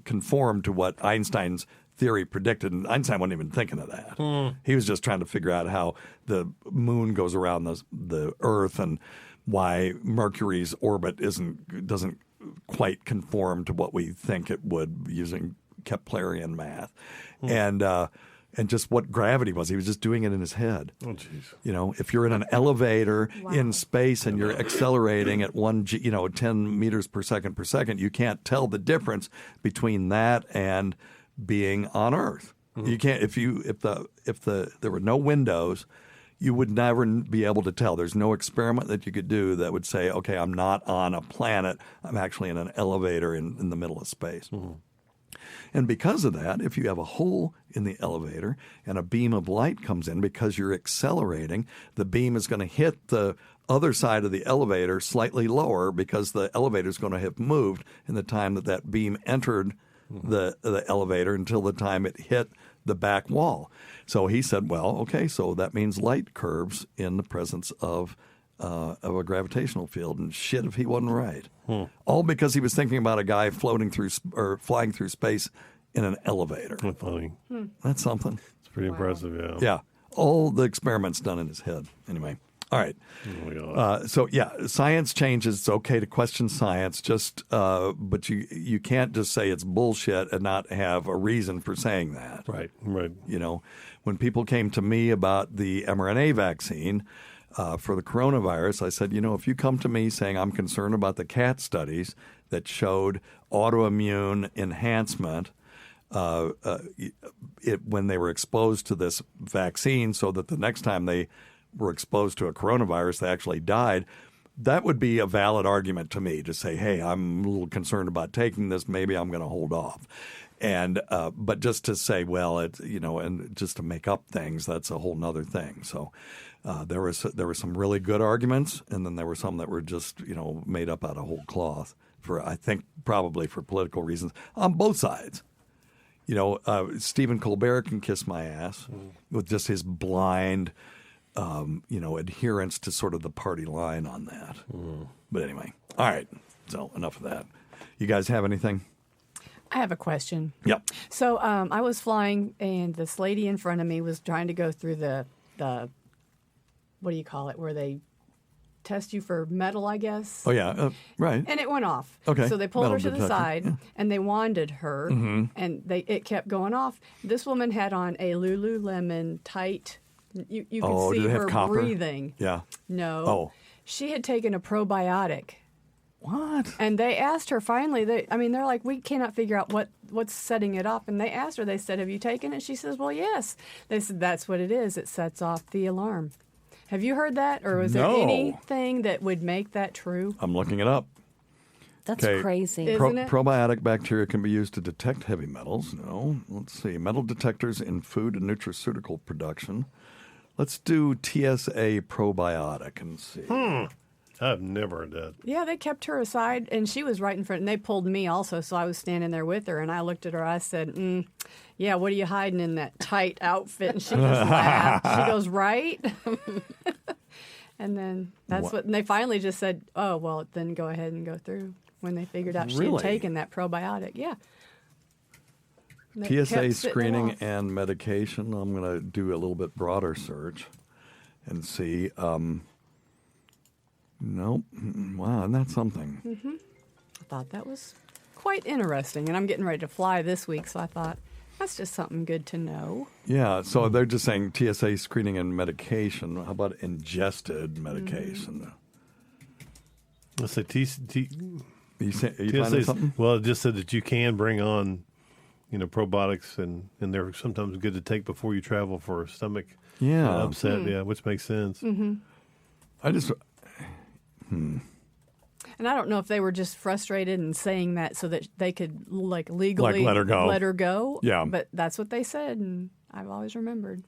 conformed to what Einstein's theory predicted, and Einstein wasn't even thinking of that. He was just trying to figure out how the moon goes around the Earth and why Mercury's orbit doesn't quite conform to what we think it would using Keplerian math, and just what gravity was. He was just doing it in his head. Oh, jeez. If you're in an elevator in space and you're accelerating at 10 meters per second, you can't tell the difference between that and being on Earth. You can't. If there were no windows, you would never be able to tell. There's no experiment that you could do that would say, okay, I'm not on a planet. I'm actually in an elevator in the middle of space. And because of that, if you have a hole in the elevator and a beam of light comes in, because you're accelerating, the beam is going to hit the other side of the elevator slightly lower because the elevator is going to have moved in the time that beam entered the elevator until the time it hit the back wall. So he said, well, okay, so that means light curves in the presence of a gravitational field. And shit if he wasn't right. All because he was thinking about a guy floating through or flying through space in an elevator. That's funny. That's something. It's pretty impressive, yeah. Yeah. All the experiments done in his head. Anyway. All right. Oh my God. So yeah, science changes. It's okay to question science, but you can't just say it's bullshit and not have a reason for saying that. Right. You know, when people came to me about the mRNA vaccine for the coronavirus, I said, you know, if you come to me saying I'm concerned about the cat studies that showed autoimmune enhancement when they were exposed to this vaccine, so that the next time they were exposed to a coronavirus, they actually died, that would be a valid argument to me to say, hey, I'm a little concerned about taking this. Maybe I'm going to hold off. And but just to say, well, it's, you know, and just to make up things, that's a whole nother thing. So there were some really good arguments, and then there were some that were just, you know, made up out of whole cloth for, I think, probably for political reasons on both sides. You know, Stephen Colbert can kiss my ass with just his blind, you know, adherence to sort of the party line on that. But anyway, all right. So enough of that. You guys have anything? I have a question. Yep. So I was flying, and this lady in front of me was trying to go through the what do you call it, where they test you for metal, I guess. Oh, yeah. Right. And it went off. Okay. So they pulled Metal her to the detector. side, Yeah. and they wanded her, and it kept going off. This woman had on a Lululemon tight. You could see did it have her copper? breathing. Yeah. No. Oh. She had taken a probiotic. What? And they asked her finally, they're like, we cannot figure out what's setting it off. And they asked her, they said, have you taken it? She says, well, yes. They said, that's what it is. It sets off the alarm. Have you heard that? Or was there anything that would make that true? I'm looking it up. That's Okay. crazy. Isn't it? Probiotic bacteria can be used to detect heavy metals. No. Let's see. Metal detectors in food and nutraceutical production. Let's do TSA probiotic and see. I've never heard that. Yeah, they kept her aside, and she was right in front, and they pulled me also, so I was standing there with her, and I looked at her, I said, yeah, what are you hiding in that tight outfit? And she just laughed. She goes, right? And then and they finally just said, oh, well, then go ahead and go through when they figured out she had taken that probiotic. Yeah. And they kept TSA spitting it screening off. and medication. I'm going to do a little bit broader search and see. Nope. Wow, isn't that something? I thought that was quite interesting, and I'm getting ready to fly this week, so I thought that's just something good to know. Yeah, so they're just saying TSA screening and medication. How about ingested medication? Let's say Are you finding TSA's, something? well, it just said that you can bring on, you know, probiotics, and they're sometimes good to take before you travel for a stomach upset. Yeah, which makes sense. I just... And I don't know if they were just frustrated and saying that so that they could like legally let her go. Let her go. Yeah. But that's what they said, and I've always remembered.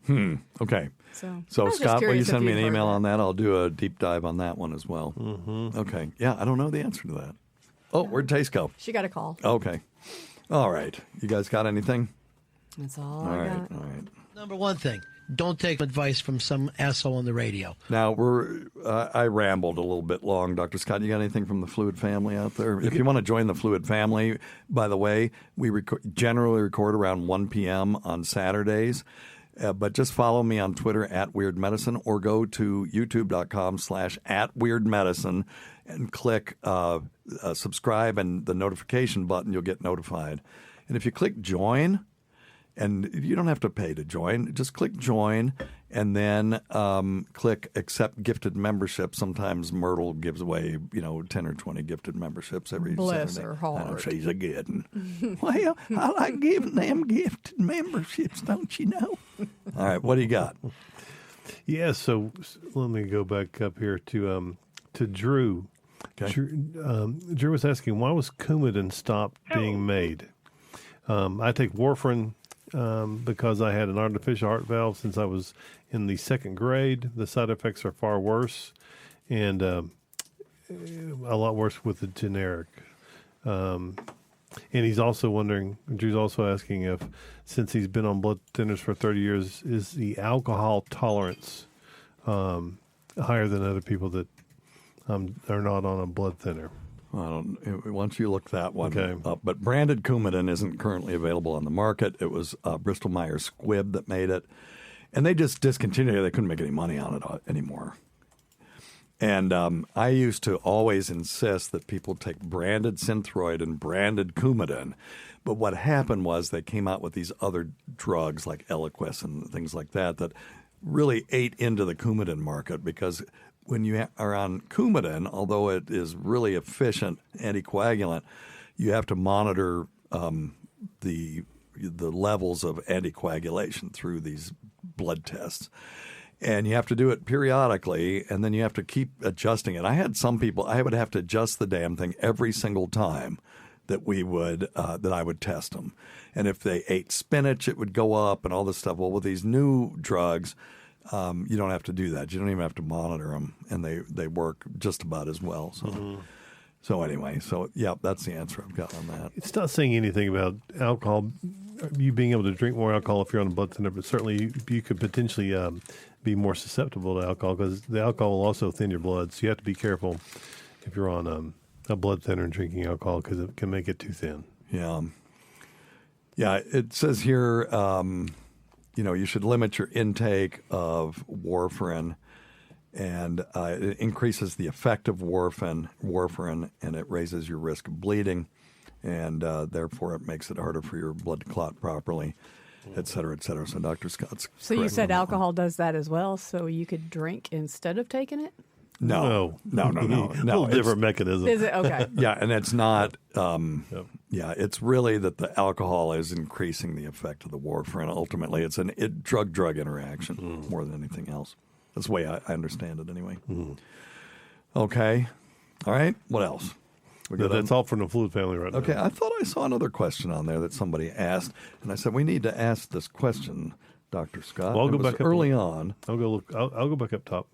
Okay. So I So was just Scott, will you curious if send me an you'd heard email that. on that? I'll do a deep dive on that one as well. Okay. Yeah, I don't know the answer to that. Oh, where'd Taste go? She got a call. Okay. All right. You guys got anything? That's all All I right. got. All right. Number one thing, don't take advice from some asshole on the radio. Now, I rambled a little bit long. Dr. Scott, you got anything from the Fluid family out there? If you want to join the Fluid family, by the way, we generally record around 1 p.m. on Saturdays. But just follow me on Twitter @WeirdMedicine or go to youtube.com/@WeirdMedicine and click subscribe and the notification button. You'll get notified. And if you click join, and you don't have to pay to join. Just click join and then click accept gifted membership. Sometimes Myrtle gives away, 10 or 20 gifted memberships every Bless Saturday. her heart. I know she's a good one. Well, I like giving them gifted memberships, don't you know? All right, what do you got? Yeah, so let me go back up here to Drew. Okay. Drew was asking, why was Coumadin stopped being made? I take warfarin because I had an artificial heart valve since I was in the second grade. The side effects are far worse, and a lot worse with the generic. And he's also wondering, Drew's also asking if since he's been on blood thinners for 30 years, is the alcohol tolerance higher than other people that are not on a blood thinner? Once you look that one up. But branded Coumadin isn't currently available on the market. It was Bristol Myers Squibb that made it. And they just discontinued it. They couldn't make any money on it anymore. And I used to always insist that people take branded Synthroid and branded Coumadin. But what happened was they came out with these other drugs like Eliquis and things like that that really ate into the Coumadin market, because when you are on Coumadin, although it is really efficient anticoagulant, you have to monitor the levels of anticoagulation through these blood tests. And you have to do it periodically, and then you have to keep adjusting it. I had some people, I would have to adjust the damn thing every single time that I would test them. And if they ate spinach, it would go up and all this stuff. Well, with these new drugs, you don't have to do that. You don't even have to monitor them, and they work just about as well. So, so anyway, yeah, that's the answer I've got on that. It's not saying anything about alcohol, you being able to drink more alcohol if you're on a blood thinner, but certainly you could potentially be more susceptible to alcohol, because the alcohol will also thin your blood. So you have to be careful if you're on a blood thinner and drinking alcohol, because it can make it too thin. Yeah. Yeah, it says here, you should limit your intake of warfarin, and it increases the effect of warfarin, and it raises your risk of bleeding, and therefore it makes it harder for your blood to clot properly, et cetera, et cetera. So Dr. Scott's So you said alcohol does that as well, so you could drink instead of taking it? No. A little different mechanism. Is it? Okay. Yeah, and it's not, it's really that the alcohol is increasing the effect of the warfarin. Ultimately, it's a drug-drug interaction more than anything else. That's the way I understand it anyway. Okay. All right. What else? That's all from the fluid family right now. Okay. I thought I saw another question on there that somebody asked, and I said, we need to ask this question, Dr. Scott. Well, I'll go back up early on. I'll go back up top.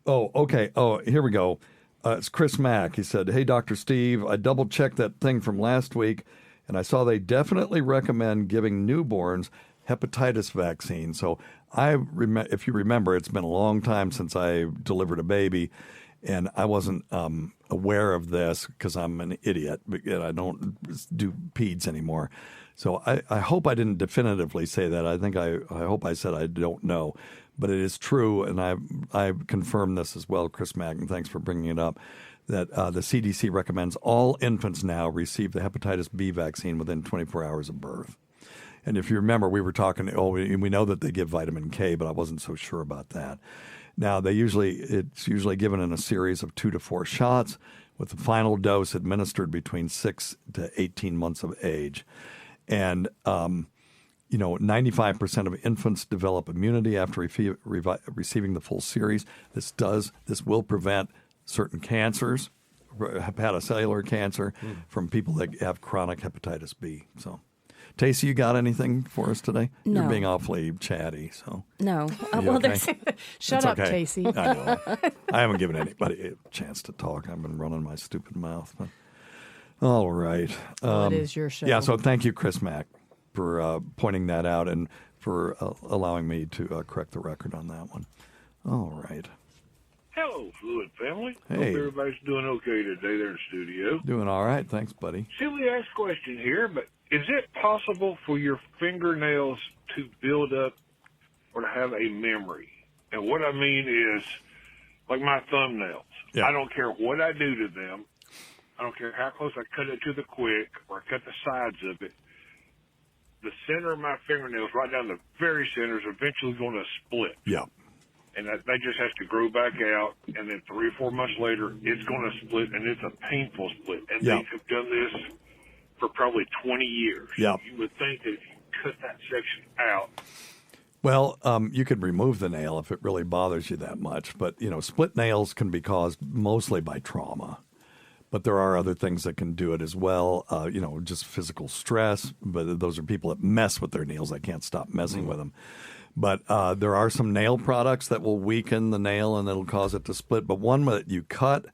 Oh, okay. Oh, here we go. It's Chris Mack. He said, hey, Dr. Steve, I double-checked that thing from last week, and I saw they definitely recommend giving newborns hepatitis vaccine. So if you remember, it's been a long time since I delivered a baby, and I wasn't aware of this because I'm an idiot, and I don't do peds anymore. So I hope I didn't definitively say that. I hope I said I don't know. But it is true, and I've confirmed this as well, Chris Mack, and thanks for bringing it up, that the CDC recommends all infants now receive the hepatitis B vaccine within 24 hours of birth. And if you remember, we were talking, we know that they give vitamin K, but I wasn't so sure about that. Now, it's usually given in a series of 2 to 4 shots, with the final dose administered between 6 to 18 months of age. And 95% of infants develop immunity after receiving the full series. This will prevent certain cancers, hepatocellular cancer, from people that have chronic hepatitis B. So, Tacey, you got anything for us today? No. You're being awfully chatty. So no. Okay? Shut up, Tacey. I know. I haven't given anybody a chance to talk. I've been running my stupid mouth. But all right. It is your show. Yeah. So thank you, Chris Mack, for pointing that out and for allowing me to correct the record on that one. All right. Hello, Fluid family. Hey. Hope everybody's doing okay today there in the studio. Doing all right. Thanks, buddy. Silly ass question here, but is it possible for your fingernails to build up or to have a memory? And what I mean is, like my thumbnails. Yeah. I don't care what I do to them. I don't care how close I cut it to the quick or I cut the sides of it. The center of my fingernails, right down the very center, is eventually going to split. Yeah. And that just has to grow back out, and then 3 or 4 months later, it's going to split, and it's a painful split. And they have done this for probably 20 years. Yeah. You would think that if you cut that section out. Well, you could remove the nail if it really bothers you that much. But, split nails can be caused mostly by trauma. But there are other things that can do it as well, just physical stress. But those are people that mess with their nails. They can't stop messing with them. But there are some nail products that will weaken the nail and it'll cause it to split. But one that you cut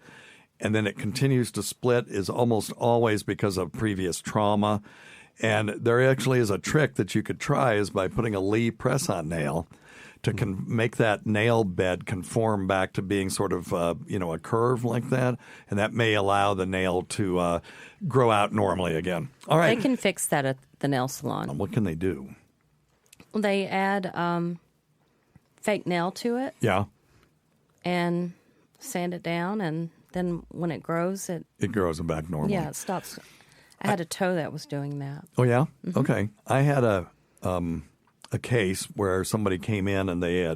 and then it continues to split is almost always because of previous trauma. And there actually is a trick that you could try is by putting a Lee press-on nail to make that nail bed conform back to being sort of, a curve like that. And that may allow the nail to grow out normally again. All right. They can fix that at the nail salon. What can they do? Well, they add fake nail to it. Yeah. And sand it down, and then when it grows, it grows back normally. Yeah, it stops. I had a toe that was doing that. Oh, yeah? Mm-hmm. Okay. I had a case where somebody came in and they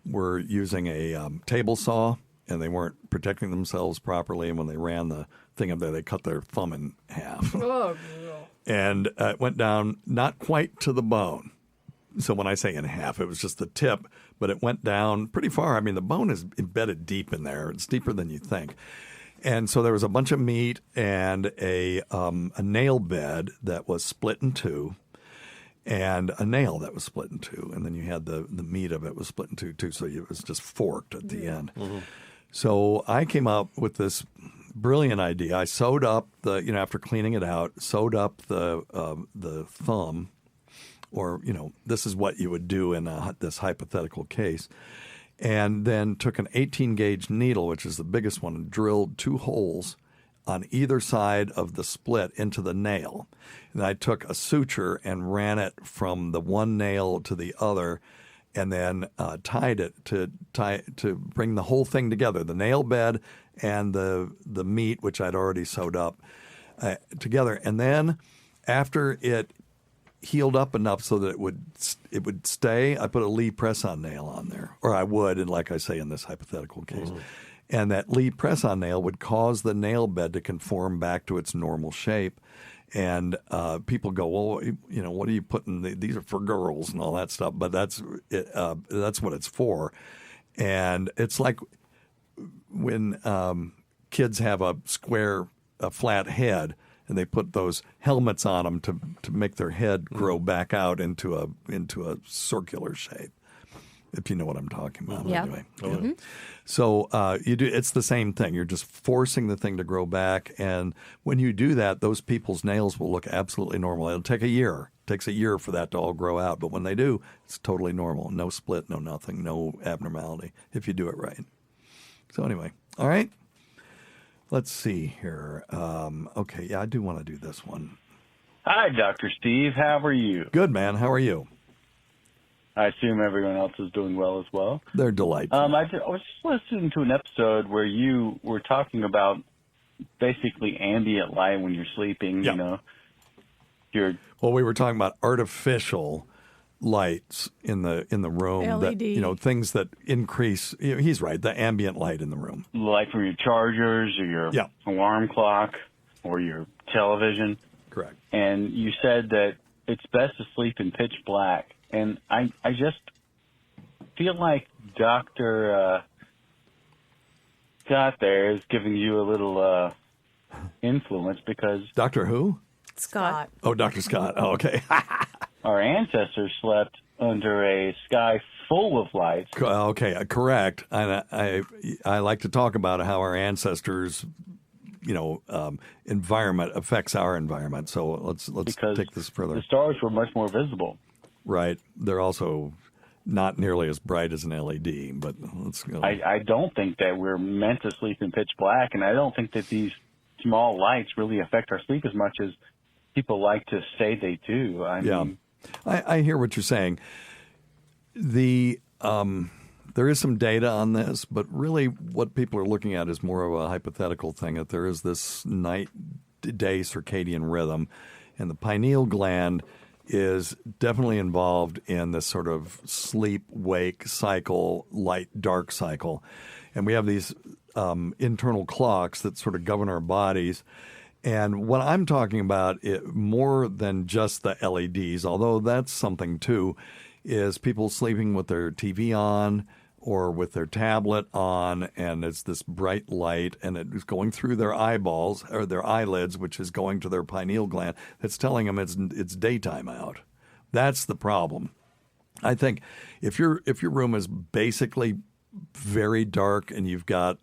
were using a table saw, and they weren't protecting themselves properly, and when they ran the thing up there, they cut their thumb in half. Oh, and it went down not quite to the bone. So when I say in half, it was just the tip, but it went down pretty far. I mean, the bone is embedded deep in there. It's deeper than you think. And so there was a bunch of meat and a nail bed that was split in two, and a nail that was split in two. And then you had the meat of it was split in two, too. So it was just forked at the end. Mm-hmm. So I came up with this brilliant idea. I sewed up after cleaning it out, sewed up the thumb, or, this is what you would do in this hypothetical case, and then took an 18-gauge needle, which is the biggest one, and drilled 2 holes on either side of the split into the nail. And I took a suture and ran it from the one nail to the other, and then tied it to bring the whole thing together, the nail bed and the meat, which I'd already sewed up, together. And then after it healed up enough so that it would stay, I put a Lee press-on nail on there, or I would, and like I say in this hypothetical case. Mm-hmm. And that Lee press-on nail would cause the nail bed to conform back to its normal shape. And people go, well, what are you putting? These are for girls and all that stuff. But that's what it's for. And it's like when kids have a flat head, and they put those helmets on them to make their head grow back out into a circular shape. If you know what I'm talking about. Yeah. Anyway. Mm-hmm. So it's the same thing. You're just forcing the thing to grow back. And when you do that, those people's nails will look absolutely normal. It'll take a year. It takes a year for that to all grow out. But when they do, it's totally normal. No split, no nothing, no abnormality if you do it right. So anyway, all right. Let's see here. Okay, yeah, I do want to do this one. Hi, Dr. Steve. How are you? Good, man. How are you? I assume everyone else is doing well as well. They're delightful. I was just listening to an episode where you were talking about basically ambient light when you're sleeping. Yep. Well, we were talking about artificial lights in the room, LED. that things that increase. He's right. The ambient light in the room, light from your chargers or your alarm clock or your television. Correct. And you said that it's best to sleep in pitch black. And I just feel like Dr. Scott there is giving you a little influence because... Dr. who? Scott. Oh, Dr. Scott. Oh, okay. Our ancestors slept under a sky full of lights. Okay, correct. And I like to talk about how our ancestors... environment affects our environment. So let's take this further. The stars were much more visible. Right. They're also not nearly as bright as an LED, but let's go. I don't think that we're meant to sleep in pitch black, and I don't think that these small lights really affect our sleep as much as people like to say they do. I hear what you're saying. There is some data on this, but really what people are looking at is more of a hypothetical thing, that there is this night-day circadian rhythm, and the pineal gland is definitely involved in this sort of sleep-wake cycle, light-dark cycle. And we have these internal clocks that sort of govern our bodies. And what I'm talking about, more than just the LEDs, although that's something too, is people sleeping with their TV on or with their tablet on, and it's this bright light, and it's going through their eyeballs or their eyelids, which is going to their pineal gland. It's telling them it's daytime out. That's the problem. I think if your room is basically very dark and you've got,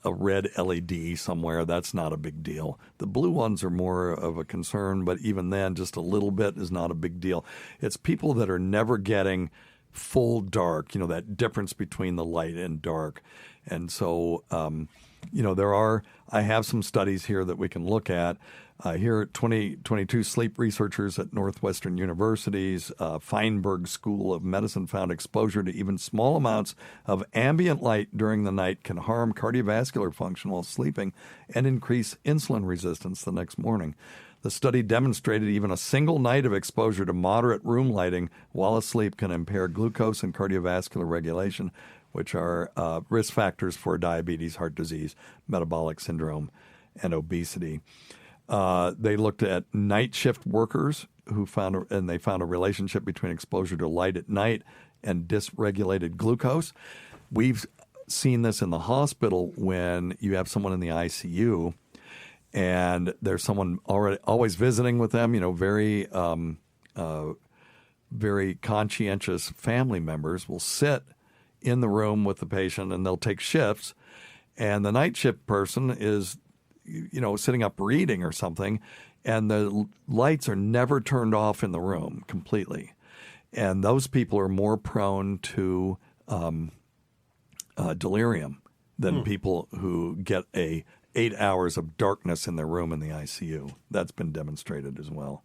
a red LED somewhere, that's not a big deal. The blue ones are more of a concern, but even then, just a little bit is not a big deal. It's people that are never getting full dark, that difference between the light and dark. And so, I have some studies here that we can look at. Here at 2022 sleep researchers at Northwestern University's Feinberg School of Medicine found exposure to even small amounts of ambient light during the night can harm cardiovascular function while sleeping and increase insulin resistance the next morning. The study demonstrated even a single night of exposure to moderate room lighting while asleep can impair glucose and cardiovascular regulation, which are risk factors for diabetes, heart disease, metabolic syndrome, and obesity. They looked at night shift workers who found a relationship between exposure to light at night and dysregulated glucose. We've seen this in the hospital when you have someone in the ICU and there's someone always visiting with them, very very conscientious family members will sit in the room with the patient and they'll take shifts, and the night shift person is sitting up reading or something, and the lights are never turned off in the room completely. And those people are more prone to delirium than people who get 8 hours of darkness in their room in the ICU. That's been demonstrated as well.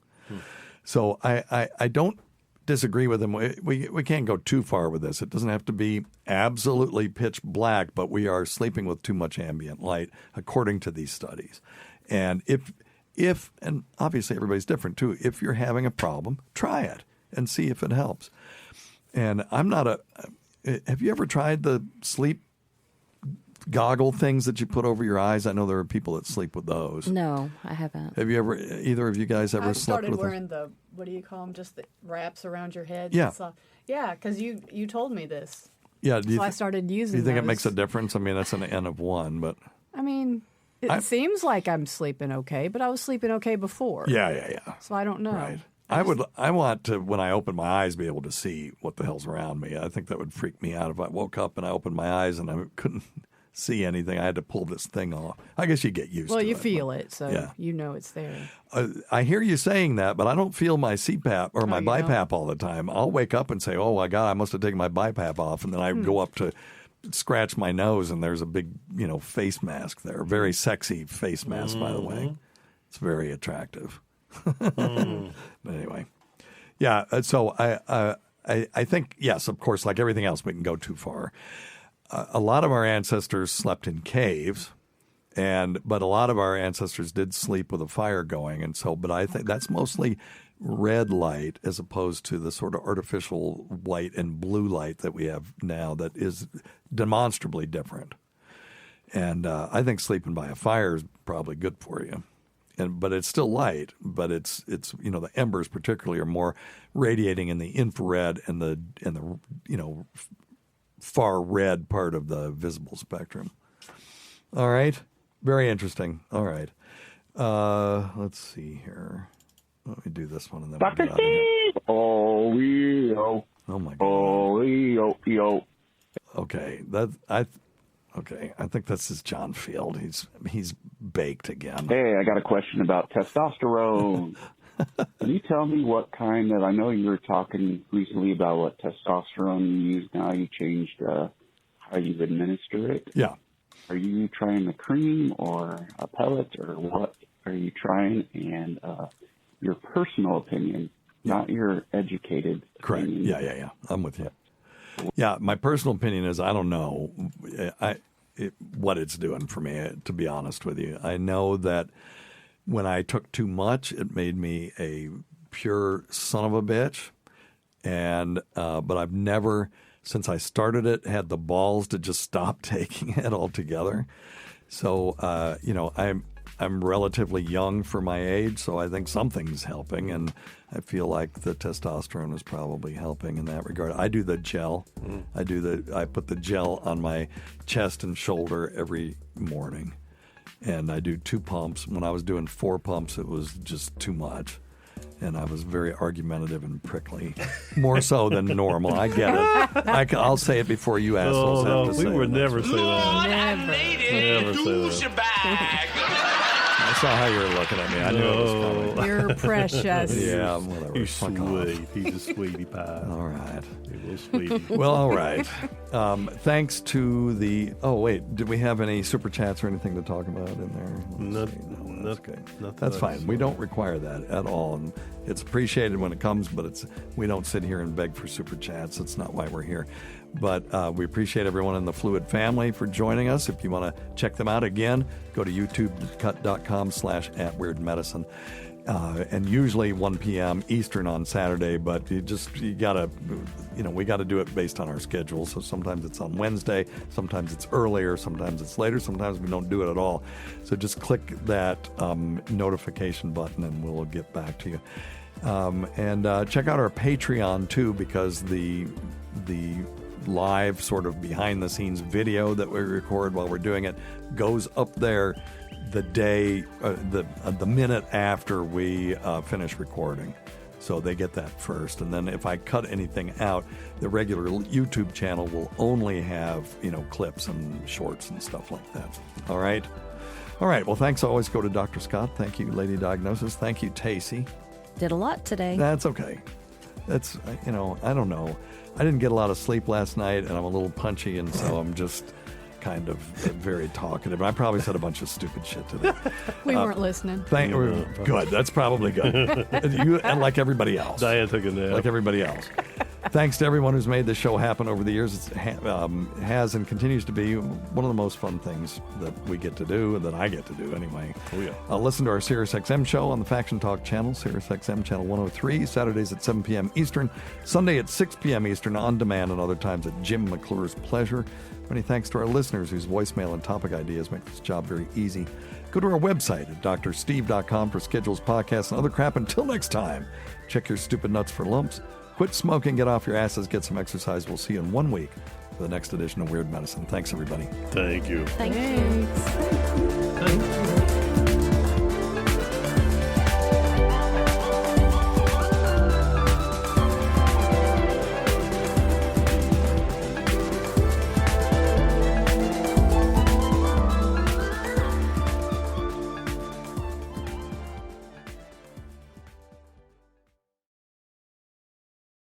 So I don't disagree with him. We can't go too far with this. It doesn't have to be absolutely pitch black, but we are sleeping with too much ambient light, according to these studies. And if and obviously everybody's different too, if you're having a problem, try it and see if it helps. And have you ever tried the sleep goggle things that you put over your eyes? I know there are people that sleep with those. No, I haven't. Have you ever, either of you guys ever slept with them? I started wearing the, what do you call them, just the wraps around your head? Yeah. Yeah, because you told me this. Yeah. So I started using Do you think those. it makes a difference? I mean, that's an N of 1, but... I mean, it seems like I'm sleeping okay, but I was sleeping okay before. Yeah. So I don't know. Right. I want to, when I open my eyes, be able to see what the hell's around me. I think that would freak me out if I woke up and I opened my eyes and I couldn't see anything. I had to pull this thing off. I guess you get used to it. Well, you feel it, so you know it's there. I hear you saying that, but I don't feel my CPAP or my BiPAP all the time. I'll wake up and say, oh, my God, I must have taken my BiPAP off. And then I go up to scratch my nose, and there's a big, face mask there. Very sexy face mask, by the way. It's very attractive. But anyway. Yeah, so I think, yes, of course, like everything else, we can go too far. A lot of our ancestors slept in caves, but a lot of our ancestors did sleep with a fire going, but I think that's mostly red light as opposed to the sort of artificial white and blue light that we have now that is demonstrably different. And I think sleeping by a fire is probably good for you. But it's still light, but it's the embers particularly are more radiating in the infrared and the far red part of the visible spectrum. All right. Very interesting. All right. Let's see here. Let me do this one and then Dr. Steve! Oh, oh my God. Oh, okay. I think this is John Field. He's baked again. Hey, I got a question about testosterone. Can you tell me what kind of, I know you were talking recently about what testosterone you use now. You changed how you administer it. Yeah. Are you trying the cream or a pellet, or what are you trying? And your personal opinion, not your educated Correct. opinion. Yeah. I'm with you. Yeah, my personal opinion is I don't know what it's doing for me, to be honest with you. I know that when I took too much, it made me a pure son of a bitch. But I've never, since I started it, had the balls to just stop taking it altogether. So, I'm relatively young for my age, so I think something's helping, and I feel like the testosterone is probably helping in that regard. I do the gel. I put the gel on my chest and shoulder every morning, and I do 2 pumps. When I was doing 4 pumps, it was just too much. and I was very argumentative and prickly, more so than normal. I get it. I'll say it before you assholes have to say it. We would never say that. Never say that. I saw how you were looking at me. I knew it was coming. You're precious. Yeah, whatever. He's sweet. He's a sweetie pie. All right. He's a sweetie. Well, all right. Thanks to the... Oh, wait. Did we have any super chats or anything to talk about in there? That's good. That's fine. We don't require that at all. And it's appreciated when it comes, but we don't sit here and beg for super chats. That's not why we're here. But we appreciate everyone in the Fluid family for joining us. If you want to check them out again, go to youtube.com/@weirdmedicine. And usually 1 p.m. Eastern on Saturday, but we got to do it based on our schedule. So sometimes it's on Wednesday, sometimes it's earlier, sometimes it's later, sometimes we don't do it at all. So just click that notification button and we'll get back to you. And check out our Patreon too, because the live sort of behind the scenes video that we record while we're doing it goes up there the day, the minute after we finish recording. So they get that first. And then if I cut anything out, the regular YouTube channel will only have, clips and shorts and stuff like that. All right. Well, thanks always. Go to Dr. Scott. Thank you, Lady Diagnosis. Thank you, Tacey. Did a lot today. That's okay. That's, I don't know. I didn't get a lot of sleep last night, and I'm a little punchy, and so I'm just kind of very talkative. I probably said a bunch of stupid shit today. We weren't listening. Good. That's probably good. And like everybody else. Diane took a nap. Like everybody else. Thanks to everyone who's made this show happen over the years. It has and continues to be one of the most fun things that we get to do, and that I get to do anyway. Oh, yeah. Listen to our SiriusXM show on the Faction Talk channel, SiriusXM channel 103, Saturdays at 7 p.m. Eastern, Sunday at 6 p.m. Eastern, on demand, and other times at Jim McClure's pleasure. Many thanks to our listeners whose voicemail and topic ideas make this job very easy. Go to our website at drsteve.com for schedules, podcasts, and other crap. Until next time, check your stupid nuts for lumps. Quit smoking, get off your asses, get some exercise. We'll see you in 1 week for the next edition of Weird Medicine. Thanks, everybody. Thank you. Thanks. Thanks.